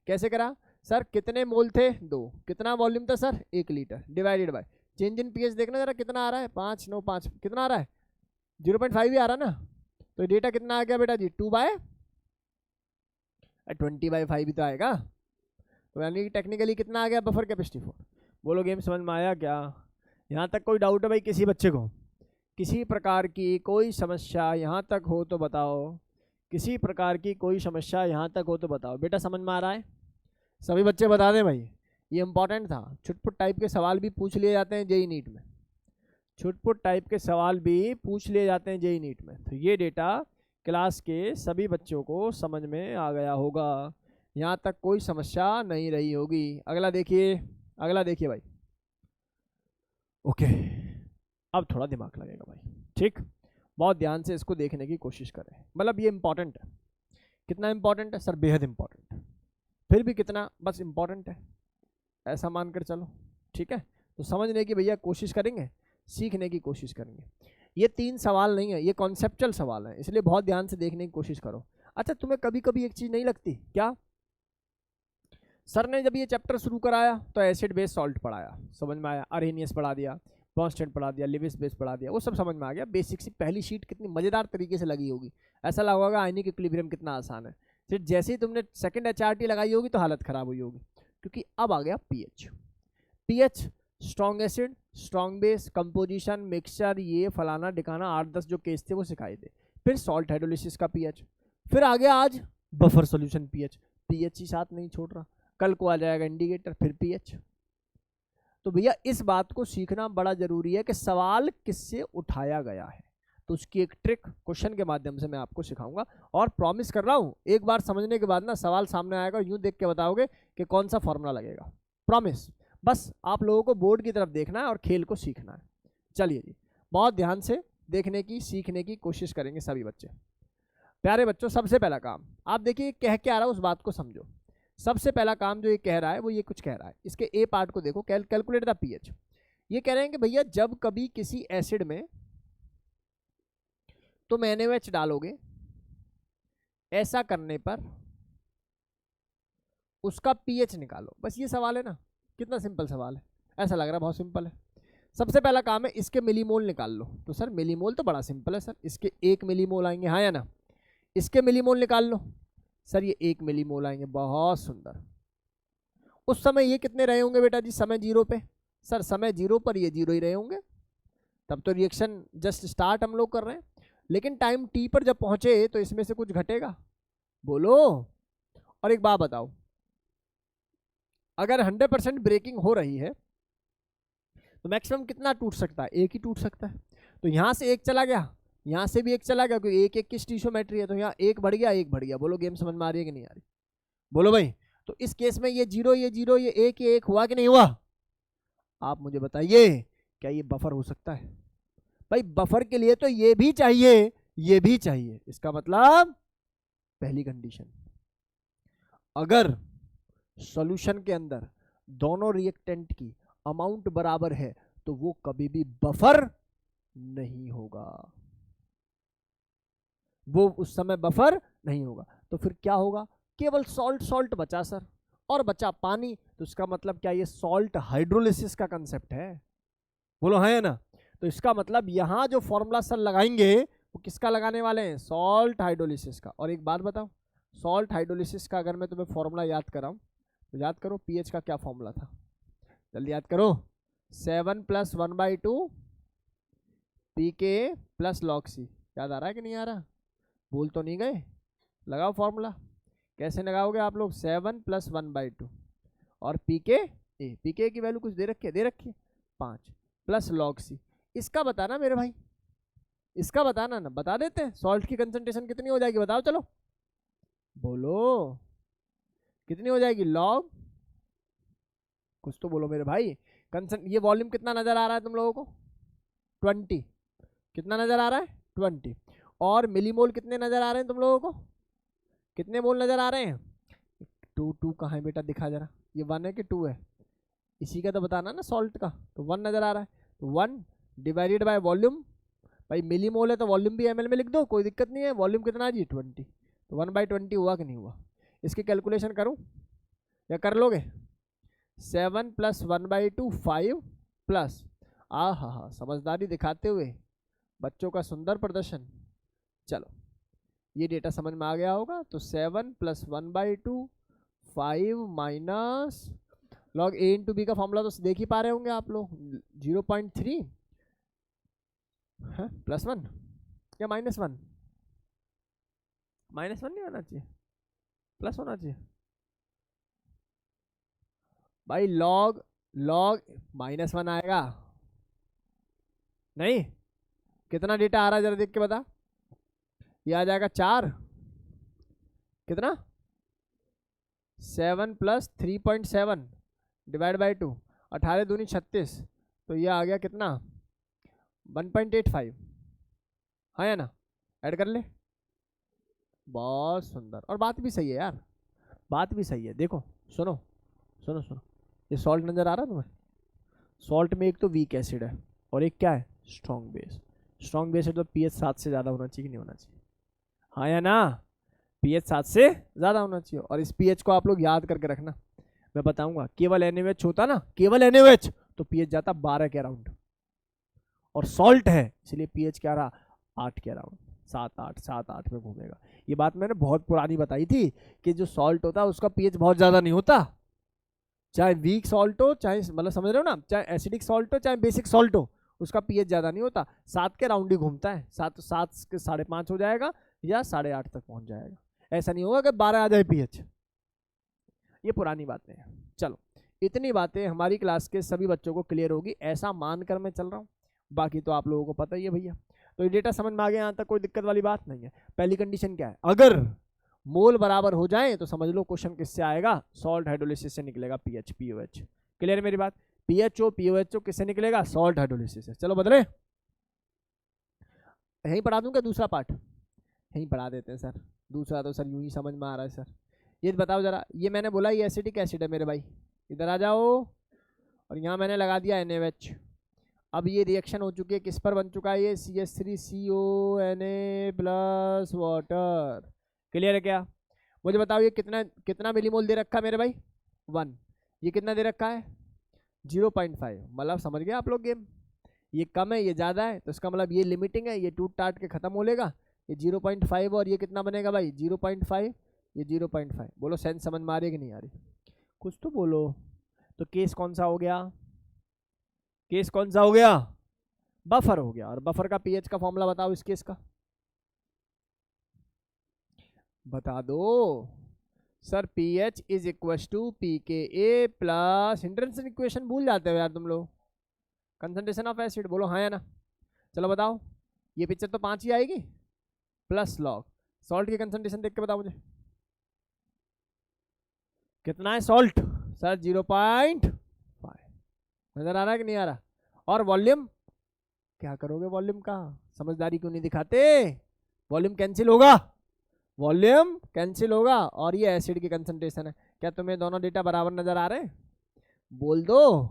कैसे करा सर? कितने मोल थे? 2। कितना वॉल्यूम था sir? 1 litre, divided by change in pH। देखना जरा कितना आ रहा है? 5 9 5 कितना आ रहा है? 0.5 ही आ रहा ना। तो डेटा कितना आ गया बेटा जी? 2/20/5 ही तो आएगा। तो यानी कि टेक्निकली कितना आ गया बफर कैपेसिटी 4। बोलो गेम समझ में आया क्या? यहाँ तक कोई डाउट है भाई किसी बच्चे को? किसी प्रकार की कोई समस्या यहाँ तक हो तो बताओ। किसी प्रकार की कोई समस्या यहाँ तक हो तो बताओ। बेटा समझ में आ रहा है? सभी बच्चे बता दें भाई, ये इंपॉर्टेंट था। छुटपुट टाइप के सवाल भी पूछ लिए जाते हैं जेई नीट में। छुटपुट टाइप के सवाल भी पूछ लिए जाते हैं जेई नीट में। तो ये डेटा क्लास के सभी बच्चों को समझ में आ गया होगा, यहाँ तक कोई समस्या नहीं रही होगी। अगला देखिए भाई। ओके, अब थोड़ा दिमाग लगेगा भाई, ठीक? बहुत ध्यान से इसको देखने की कोशिश करें। मतलब ये इंपॉर्टेंट है। कितना इंपॉर्टेंट है सर? बेहद इंपॉर्टेंट है। फिर भी कितना? बस इंपॉर्टेंट है, ऐसा मानकर चलो, ठीक है? तो समझने की भैया कोशिश करेंगे, सीखने की कोशिश करेंगे। ये 3 सवाल नहीं है, ये कॉन्सेप्चुअल सवाल है, इसलिए बहुत ध्यान से देखने की कोशिश करो। अच्छा, तुम्हें कभी कभी एक चीज़ नहीं लगती क्या? सर ने जब ये चैप्टर शुरू कराया तो एसिड बेस सॉल्ट पढ़ाया, समझ में आया। अरेनियस पढ़ा दिया, कॉन्स्टेंट पढ़ा दिया, लिविस बेस पढ़ा दिया, वो सब समझ में आ गया। बेसिक सी पहली शीट कितनी मज़ेदार तरीके से लगी होगी, ऐसा लगा होगा आयनिक इक्विलिब्रियम कितना आसान है। फिर जैसे ही तुमने सेकंड HRT लगाई होगी तो हालत ख़राब हुई होगी, क्योंकि अब आ गया pH। Strong acid, strong base, composition, mixture, ये फलाना डिकाना 8-10 जो केस थे वो सिखाए थे। फिर सॉल्ट हाइड्रोलिसिस का pH, फिर आ गया आज बफर सॉल्यूशन pH ही साथ नहीं छोड़ रहा। कल को आ जाएगा इंडिकेटर, फिर pH। तो भैया इस बात को सीखना बड़ा जरूरी है कि सवाल किससे उठाया गया है। तो उसकी एक ट्रिक क्वेश्चन के माध्यम से मैं आपको सिखाऊंगा, और प्रॉमिस कर रहा हूं एक बार समझने के बाद ना सवाल सामने आएगा, यूं देख के बताओगे कि कौन सा फॉर्मूला लगेगा। प्रॉमिस। बस आप लोगों को बोर्ड की तरफ देखना है और खेल को सीखना है। चलिए जी, बहुत ध्यान से देखने की, सीखने की कोशिश करेंगे सभी बच्चे। प्यारे बच्चों, सबसे पहला काम आप देखिए कह के आ रहा है, उस बात को समझो। सबसे पहला काम जो ये कह रहा है वो ये कुछ कह रहा है। इसके ए पार्ट को देखो, कैलकुलेट द पीएच। ये कह रहे हैं कि भैया जब कभी किसी एसिड में तुम NaOH डालोगे, ऐसा करने पर उसका पीएच निकालो। बस ये सवाल है ना, कितना सिंपल सवाल है, ऐसा लग रहा है बहुत सिंपल है। सबसे पहला काम है इसके मिलीमोल निकाल लो। तो सर मिलीमोल तो बड़ा सिंपल है सर, इसके 1 मिलीमोल आएंगे, हाँ या ना। इसके मिलीमोल निकाल लो सर, ये 1 मिलीमोल आएंगे, बहुत सुंदर। उस समय ये कितने रहे होंगे बेटा जी, समय 0 पे। सर समय 0 पर ये 0 ही रहे होंगे, तब तो रिएक्शन जस्ट स्टार्ट हम लोग कर रहे हैं। लेकिन टाइम टी पर जब पहुंचे तो इसमें से कुछ घटेगा, बोलो। और एक बात बताओ, अगर 100% ब्रेकिंग हो रही है तो मैक्सिमम कितना टूट सकता है, एक ही टूट सकता है। तो यहां से एक चला गया, यहां से भी एक चला गया, क्योंकि एक एक की स्टीशियोमेट्री है, तो यहाँ एक बढ़ गया, एक बढ़ गया। बोलो गेम समझ में आ रही है कि नहीं आ रही, बोलो भाई। तो इस केस में ये 0 ये 0 ये 1 ये 1 हुआ कि नहीं हुआ, आप मुझे बताइए। क्या ये बफर हो सकता है? भाई बफर के लिए तो ये भी चाहिए, ये भी चाहिए। इसका मतलब पहली कंडीशन, अगर सॉल्यूशन के अंदर दोनों रिएक्टेंट की अमाउंट बराबर है तो वो कभी भी बफर नहीं होगा, वो उस समय बफर नहीं होगा। तो फिर क्या होगा, केवल सॉल्ट सॉल्ट बचा सर, और बचा पानी। तो इसका मतलब क्या ये सॉल्ट हाइड्रोलिसिस का कंसेप्ट है, बोलो है ना। तो इसका मतलब यहां जो फॉर्मूला सर लगाएंगे वो किसका लगाने वाले हैं, सॉल्ट हाइड्रोलिसिस का। और एक बात बताओ, सॉल्ट हाइड्रोलिसिस का अगर मैं तुम्हें फॉर्मूला याद कराऊं तो याद करो, पीएच का क्या फॉर्मूला था, जल्दी याद करो। 7 + 1/2 pKa + log C। याद आ रहा है कि नहीं आ रहा, भूल तो नहीं गए? लगाओ फॉर्मूला। कैसे लगाओगे आप लोग, 7 + 1/2 और pKa की वैल्यू कुछ दे रखी है, 5 + log C। इसका बताना मेरे भाई, इसका बताना ना, बता देते हैं। सॉल्ट की कंसंट्रेशन कितनी हो जाएगी बताओ, चलो बोलो कितनी हो जाएगी, लॉग कुछ तो बोलो मेरे भाई। ये वॉल्यूम कितना नजर आ रहा है तुम लोगों को, 20। कितना नजर आ रहा है, 20। और मिलीमोल कितने नजर आ रहे हैं तुम लोगों को, कितने मोल नजर आ रहे हैं, 2 कहाँ है बेटा, दिखा जरा, ये 1 है कि 2 है, इसी का तो बताना ना सॉल्ट का। तो 1 नजर आ रहा है, तो 1 डिवाइडेड बाय वॉल्यूम। भाई मिलीमोल है तो वॉल्यूम भी ml में लिख दो, कोई दिक्कत नहीं है। वॉल्यूम कितना जी, 20। तो 1/20 हुआ कि नहीं हुआ। इसकी कैलकुलेशन करूं या कर लोगे, 7 + 1/2 5 प्लस, हाँ समझदारी दिखाते हुए बच्चों का सुंदर प्रदर्शन। चलो ये डेटा समझ में आ गया होगा। तो 7 + 1/2 5 माइनस log A × B का फॉर्मूला तो देख ही पा रहे होंगे आप लोग, 0.3 +1 या -1, -1 नहीं होना चाहिए, प्लस होना चाहिए भाई। log -1 आएगा नहीं, कितना डेटा आ रहा है जरा देख के बता। ये आ जाएगा 4, कितना 7 + 3.7 डिवाइड बाई 2, 18 दूनी 36, तो ये आ गया कितना 1.85, हाँ या ना, ऐड कर ले। बहुत सुंदर, और बात भी सही है यार, बात भी सही है। देखो सुनो सुनो सुनो, ये सॉल्ट नजर आ रहा है तुम्हें, सॉल्ट में एक तो वीक एसिड है और एक क्या है, स्ट्रॉन्ग बेस। स्ट्रॉन्ग बेस है तो पीएच 7 से ज़्यादा होना चाहिए कि नहीं होना चाहिए, हाँ या ना, पीएच 7 से ज़्यादा होना चाहिए। और इस पीएच को आप लोग याद करके रखना, मैं बताऊंगा। केवल NaOH होता ना, केवल NaOH, तो पीएच जाता 12 के अराउंड, और सॉल्ट है इसलिए पीएच क्या रहा, 8 के अराउंड, 7-8 में घूमेगा। ये बात मैंने बहुत पुरानी बताई थी कि जो सॉल्ट होता है उसका पीएच बहुत ज़्यादा नहीं होता, चाहे वीक सॉल्ट हो, चाहे मतलब समझ रहे हो ना, चाहे एसिडिक सॉल्ट हो चाहे बेसिक सॉल्ट हो, उसका पीएच ज़्यादा नहीं होता, 7 के राउंड ही घूमता है। 7 के 5.5 हो जाएगा या 8.5 तक पहुंच जाएगा। ऐसा नहीं होगा कि 12 आ जाए पीएच, ये पुरानी बातें हैं। चलो इतनी बातें हमारी क्लास के सभी बच्चों को क्लियर होगी, ऐसा मानकर मैं चल रहा हूँ, बाकी तो आप लोगों को पता ही है भैया। तो ये डेटा समझ में आ गया, यहाँ तक कोई दिक्कत वाली बात नहीं है। पहली कंडीशन क्या है, अगर मोल बराबर हो जाए तो समझ लो क्वेश्चन किससे आएगा, सॉल्ट हाइड्रोलिसिस से निकलेगा, पीएच POH। क्लियर है मेरी बात, PHO POHO किससे निकलेगा, सॉल्ट हाइड्रोलिसिस से। चलो बदले, यहीं पढ़ा दूँ क्या दूसरा पार्ट? यहीं पढ़ा देते हैं सर, दूसरा तो सर यूं ही समझ में आ रहा है सर। ये बताओ जरा, ये मैंने बोला ये एसिटिक एसिड है मेरे भाई, इधर आ जाओ, और यहाँ मैंने लगा दिया NaOH। अब ये रिएक्शन हो चुकी है, किस पर बन चुका है ये? CH3CO Na plus water. Clear है क्या? मुझे बताओ ये कितना कितना मिलीमोल दे रखा है मेरे भाई? 1। ये कितना दे रखा है? 0.5। मतलब समझ गए आप लोग गेम? ये कम है, ये ज़्यादा है, तो इसका मतलब ये लिमिटिंग है, ये टूट टाट के खत्म हो लेगा। ये 0.5 और ये कितना बनेगा भाई? 0.5, ये 0.5। बोलो सेंस समझ में आ रही है कि नहीं आ रही? कुछ तो बोलो। तो केस कौन सा हो गया? केस कौन सा हो गया? बफर हो गया। और बफर का पीएच का फॉर्मूला बताओ इस केस का, बता दो sir. PH is equal to pKa plus, Henderson equation भूल जाते हो यार तुम लोग, कंसंट्रेशन ऑफ एसिड। बोलो हाँ या ना? चलो बताओ, ये पिक्चर तो 5 ही आएगी, प्लस लॉग सॉल्ट की कंसंट्रेशन देख के बताओ मुझे कितना है सॉल्ट? सर 0.5। नजर आ रहा है कि नहीं आ रहा? और वॉल्यूम क्या करोगे? वॉल्यूम का समझदारी क्यों नहीं दिखाते? वॉल्यूम कैंसिल होगा, वॉल्यूम कैंसिल होगा। और ये एसिड की कंसंट्रेशन है। क्या तुम्हें दोनों डेटा बराबर नजर आ रहे हैं? बोल दो।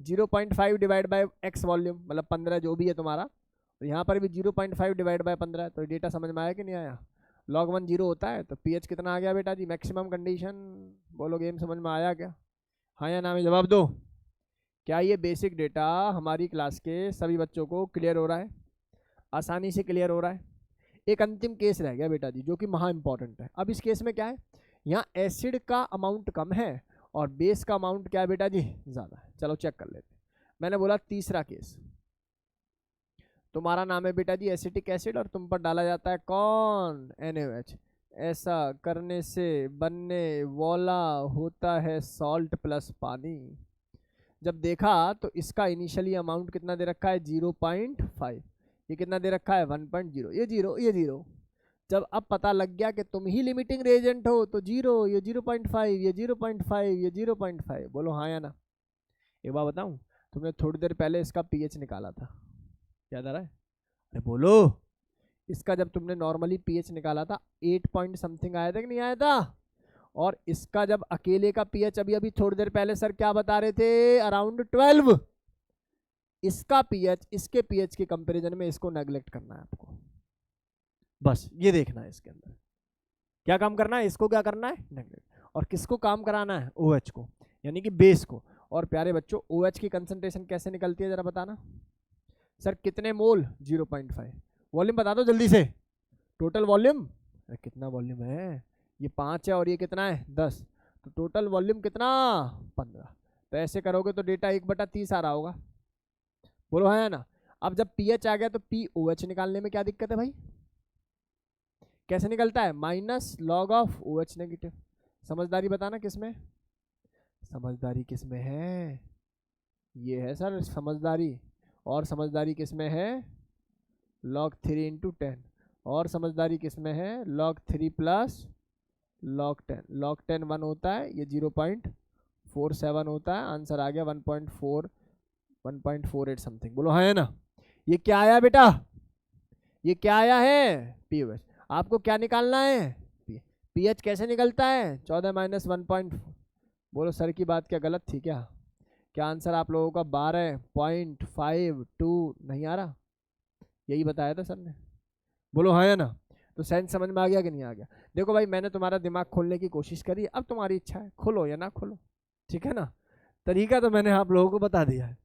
0.5 डिवाइड बाय x वॉल्यूम मतलब 15 जो भी है तुम्हारा, और यहाँ पर भी 0.5 डिवाइड बाय 15। तो डेटा समझ में आया कि नहीं आया? log 1 0 होता है, तो pH कितना आ गया बेटा जी? Maximum condition. बोलो गेम समझ में आया क्या? हाँ या ना में जवाब दो। क्या ये बेसिक डेटा हमारी क्लास के सभी बच्चों को क्लियर हो रहा है? आसानी से क्लियर हो रहा है? एक अंतिम केस रह गया बेटा जी जो कि महा इंपॉर्टेंट है। अब इस केस में क्या है, यहाँ एसिड का अमाउंट कम है और बेस का अमाउंट क्या है बेटा जी? ज़्यादा है। चलो चेक कर लेते हैं। मैंने बोला तीसरा केस, तुम्हारा नाम है बेटा जी एसिटिक एसिड और तुम पर डाला जाता है कौन? NaOH। ऐसा करने से बनने वाला होता है सॉल्ट प्लस पानी। जब देखा तो इसका इनिशियली अमाउंट कितना दे रखा है? 0.5। ये कितना दे रखा है? 1.0। ये 0, ये 0। जब अब पता लग गया कि तुम ही लिमिटिंग रेजेंट हो, तो 0, ये 0.5, ये 0.5, ये 0.5। बोलो हाँ या ना? एक बार बताऊं, तुमने थोड़ी देर पहले इसका पीएच निकाला था, याद आ रहा है? अरे बोलो। इसका जब तुमने नॉर्मली पीएच निकाला था 8 पॉइंट समथिंग आया था कि नहीं आया था? और इसका जब अकेले का पीएच अभी अभी थोड़ी देर पहले सर क्या बता रहे थे? अराउंड 12। इसका पीएच इसके पीएच के कंपैरिजन में इसको नेग्लेक्ट करना है आपको, बस ये देखना है इसके अंदर क्या काम करना है। इसको क्या करना है? नेग्लेक्ट। और किसको काम कराना है? OH को, यानी कि बेस को। और प्यारे बच्चों OH की कंसंट्रेशन कैसे निकलती है जरा बताना सर? कितने मोल? 0.5। वॉल्यूम बता दो जल्दी से, टोटल वॉल्यूम। कितना वॉल्यूम है? ये 5 है और ये कितना है? 10। तो टोटल वॉल्यूम कितना? 15। तो ऐसे करोगे तो डेटा 1/30 आ रहा होगा। बोलो है ना? अब जब पीएच आ गया तो POH निकालने में क्या दिक्कत है भाई? कैसे निकलता है? Minus log of OH negative. समझदारी बताना किसमें? समझदारी किसमें है? ये है सर समझदारी। और समझदारी किसमें है? log 3 into 10। और समझदारी किसमें है? log 3 plus log 10। log 10 1 होता है, ये 0.47 होता है। आंसर आ गया 1.48 समथिंग। बोलो है ना? ये क्या आया बेटा? ये क्या आया है? POH। आपको क्या निकालना है? पीएच कैसे निकलता है? 14 माइनस 1. बोलो सर की बात क्या गलत थी क्या? क्या आंसर आप लोगों का 12.52 नहीं आ रहा? यही बताया था सर ने। बोलो हाँ या ना? तो सेंस समझ में आ गया कि नहीं आ गया? देखो भाई मैंने तुम्हारा दिमाग खोलने की कोशिश करी, अब तुम्हारी इच्छा है खोलो या ना खोलो, ठीक है ना? तरीका तो मैंने आप लोगों को बता दिया है,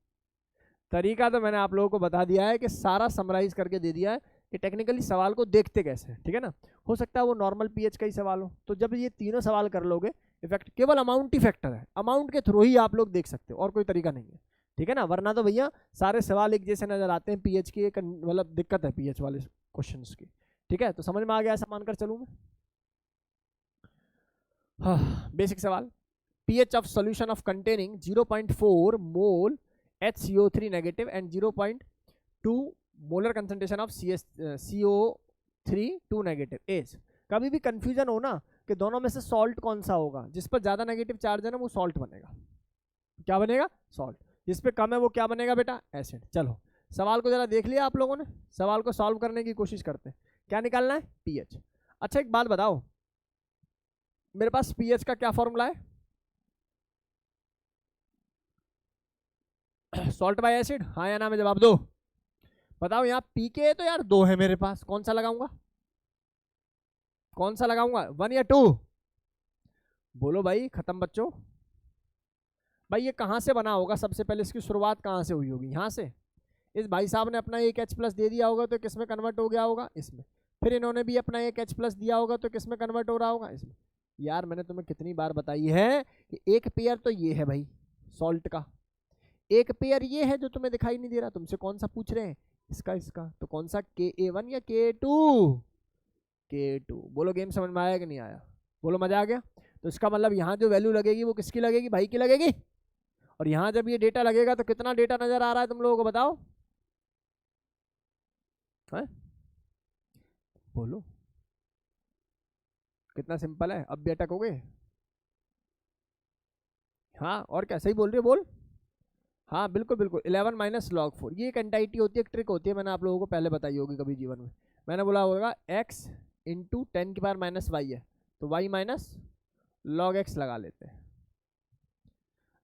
तरीका तो मैंने आप लोगों को बता दिया है कि सारा समराइज करके दे दिया है कि टेक्निकली सवाल को देखते कैसे हैं, ठीक है ना? हो सकता है वो नॉर्मल पीएच का ही सवाल हो, तो जब ये तीनों सवाल कर लोगे, इफेक्ट केवल अमाउंट ही फैक्टर है, अमाउंट के थ्रू ही आप लोग देख सकते हो और कोई तरीका नहीं है, ठीक है ना? वरना तो भैया सारे सवाल एक जैसे नजर आते हैं। पीएच की एक मतलब दिक्कत है पीएच वाले क्वेश्चंस की, ठीक है? तो समझ में आ गया ऐसा मानकर चलूँ मैं? हाँ, बेसिक सवाल। pH of solution of containing 0.4 mole HCO3 negative and 0.2 molar concentration of CO3 2 negative is। कभी भी कंफ्यूजन हो ना कि दोनों में से सॉल्ट कौन सा होगा, जिस पर ज्यादा नेगेटिव चार्ज है ना वो सॉल्ट बनेगा। क्या बनेगा? सॉल्ट। जिस पे कम है वो क्या बनेगा बेटा? एसिड। चलो सवाल को जरा देख लिया आप लोगों ने, सवाल को सॉल्व करने की कोशिश करते हैं। क्या निकालना है? पीएच। अच्छा एक बात बताओ, मेरे पास पीएच का क्या फॉर्मूला है? सॉल्ट बाय एसिड, हाँ या ना में जवाब दो। बताओ यहाँ पीके तो यार 2 है मेरे पास, कौन सा लगाऊंगा? कौन सा लगाऊंगा, 1 या 2? बोलो भाई, खत्म बच्चों। भाई ये कहाँ से बना होगा? सबसे पहले इसकी शुरुआत कहाँ से हुई होगी? यहाँ से। इस भाई साहब ने अपना एक H प्लस दे दिया होगा तो किस में कन्वर्ट हो गया होगा? इसमें। फिर इन्होंने भी अपना एक H प्लस दिया होगा तो किस में कन्वर्ट हो रहा होगा? इसमें। यार मैंने तुम्हें कितनी बार बताई है कि एक पेयर तो ये है भाई सॉल्ट का, एक पेयर ये है जो तुम्हें दिखाई नहीं दे रहा। तुमसे कौन सा पूछ रहे हैं? इसका। तो कौन सा, Ka1 या Ka2? Ka2। बोलो गेम समझ में आया कि नहीं आया? बोलो मजा आ गया? तो इसका मतलब यहाँ जो वैल्यू लगेगी वो किसकी लगेगी? भाई की लगेगी। और यहाँ जब ये डेटा लगेगा तो कितना डेटा नजर आ रहा है तुम लोगों को? बताओ है? बोलो कितना सिंपल है। अब भी अटकोगे? हाँ और क्या, सही बोल रही है, बोल। हाँ बिल्कुल बिल्कुल, 11 माइनस लॉग 4, ये एक एंटाइटी होती है, एक ट्रिक होती है, मैंने आप लोगों को पहले बताई होगी कभी जीवन में। मैंने बोला होगा x इंटू 10 की पावर माइनस वाई है, तो y माइनस लॉग x लगा लेते हैं।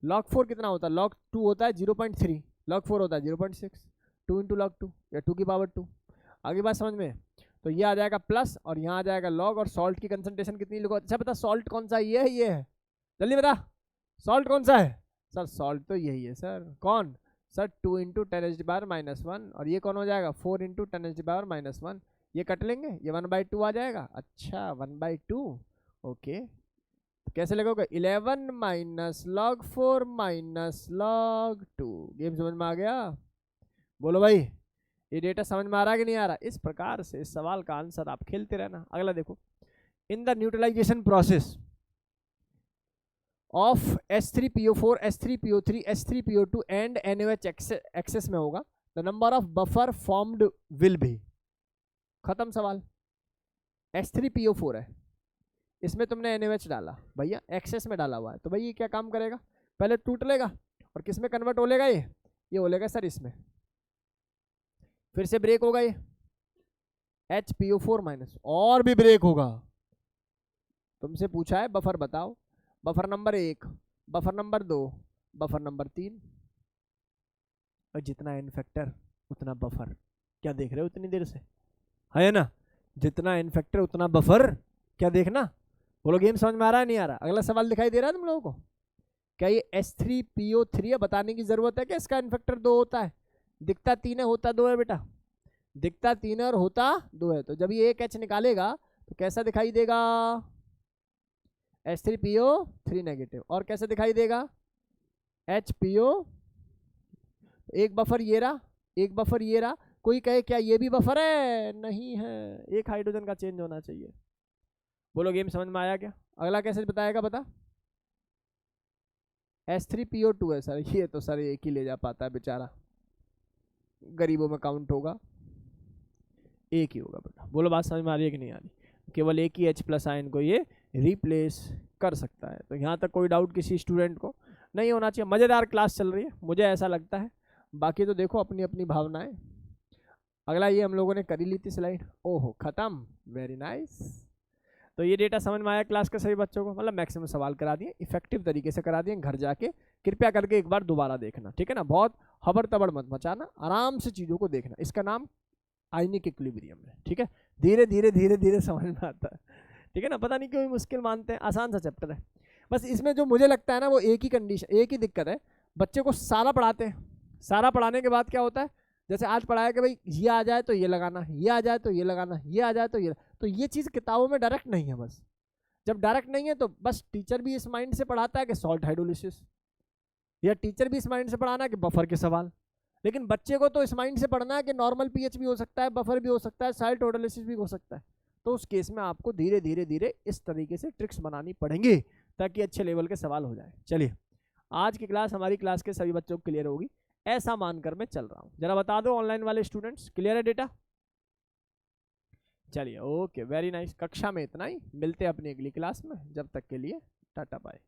लॉग 4 कितना होता है? लॉग 2 होता है 0.3, लॉग 4 होता है 0.6, 2 इंटू लॉग 2 या 2 की पावर 2। आगे बात समझ में? तो ये आ जाएगा प्लस और यहाँ आ जाएगा लॉग, और सॉल्ट की कंसंट्रेशन कितनी लिखो? अच्छा बता सॉल्ट कौन सा? ये है, जल्दी बता सॉल्ट कौन सा है? सर सॉल्ट तो यही है सर। कौन सर? 2 इंटू 10⁻⁻1, और ये कौन हो जाएगा? 4 इंटू 10⁻⁻1। ये कट लेंगे, ये 1/2 आ जाएगा। अच्छा 1/2, ओके। कैसे लगोगे? 11 minus log 4 minus log 2। Game समझ में आ गया? बोलो भाई, ये डेटा समझ में आ रहा है कि नहीं आ रहा? इस प्रकार से इस सवाल का आंसर आप खेलते रहना। अगला देखो, in the neutralisation process of H3PO4, H3PO3, H3PO2 and NaOH excess में होगा, the number of buffer formed will भी। खत्म सवाल। H3PO4 है, इसमें तुमने NaOH डाला भैया, एक्सेस में डाला हुआ है, तो भाई ये क्या काम करेगा? पहले टूट लेगा और किस में कन्वर्ट हो लेगा? ये हो लेगा सर इसमें, फिर से ब्रेक होगा ये HPO4 माइनस, और भी ब्रेक होगा। तुमसे पूछा है बफर बताओ, buffer number 1, buffer number 2, buffer number 3, और जितना एन फैक्टर उतना बफर। क्या देख रहे हो इतनी देर से? है ना, जितना एन फैक्टर उतना बफर। क्या देखना? बोलो गेम समझ में आ रहा है नहीं आ रहा? अगला सवाल दिखाई दे रहा है तुम लोगों को? क्या ये H3PO3 है? बताने की जरूरत है कि इसका एन फैक्टर 2 होता है? दिखता 3 है, होता 2 है बेटा। दिखता 3 है और होता 2 है, तो जब ये एक H निकालेगा तो कैसा दिखाई देगा? H3PO3 negative. और कैसे दिखाई देगा? HPO। एक बफर ये रहा, एक बफर ये रहा। कोई कहे क्या ये भी बफर है? नहीं है, एक हाइड्रोजन का चेंज होना चाहिए। बोलो गेम समझ में आया क्या? अगला कैसे बताएगा बता? H3PO2 है सर, ये तो सर एक ही ले जा पाता है बेचारा, गरीबों में काउंट होगा, एक ही होगा बेटा। बोलो बात समझ में आ रही है कि नहीं आ रही? केवल एक ही H प्लस आयन को ये रिप्लेस कर सकता है। तो यहाँ तक कोई डाउट किसी स्टूडेंट को नहीं होना चाहिए। मज़ेदार क्लास चल रही है, मुझे ऐसा लगता है। बाकी तो देखो अपनी अपनी भावनाएं। अगला ये हम लोगों ने करी ली थी स्लाइड, ओहो खत्म, वेरी नाइस। तो ये डेटा समझ में आया क्लास के सभी बच्चों को? मतलब मैक्सिमम सवाल करा दिए, इफेक्टिव तरीके से करा दिए। घर जाके कृपया करके एक बार दोबारा देखना, ठीक है ना? बहुत हबड़ तबड़ मत मचाना, आराम से चीज़ों को देखना। इसका नाम आयनिक इक्विलिब्रियम है, ठीक है? धीरे धीरे धीरे धीरे समझ में आता है, ठीक है ना? पता नहीं क्यों मुश्किल मानते हैं, आसान सा चैप्टर है। बस इसमें जो मुझे लगता है ना, वो एक ही कंडीशन, एक ही दिक्कत है, बच्चे को सारा पढ़ाते हैं, सारा पढ़ाने के बाद क्या होता है, जैसे आज पढ़ाया कि भाई ये आ जाए तो ये लगाना, ये आ जाए तो ये लगाना, ये आ जाए तो ये चीज़ किताबों में डायरेक्ट नहीं है। बस जब डायरेक्ट नहीं है तो बस टीचर भी इस माइंड से पढ़ाता है कि सॉल्ट हाइड्रोलिसिस, या टीचर भी इस माइंड से पढ़ाना है कि बफर के सवाल। लेकिन बच्चे को तो इस माइंड से पढ़ना है कि नॉर्मल पीएच भी हो सकता है, बफर भी हो सकता है, सॉल्ट हाइड्रोलिसिस भी हो सकता है। तो उस केस में आपको धीरे धीरे धीरे इस तरीके से ट्रिक्स बनानी पड़ेंगी ताकि अच्छे लेवल के सवाल हो जाए। चलिए, आज की क्लास हमारी क्लास के सभी बच्चों को क्लियर होगी, ऐसा मानकर मैं चल रहा हूँ। जरा बता दो ऑनलाइन वाले स्टूडेंट्स, क्लियर है डेटा? चलिए ओके, वेरी नाइस। कक्षा में इतना ही, मिलते हैं अपनी अगली क्लास में, जब तक के लिए टाटा बाय।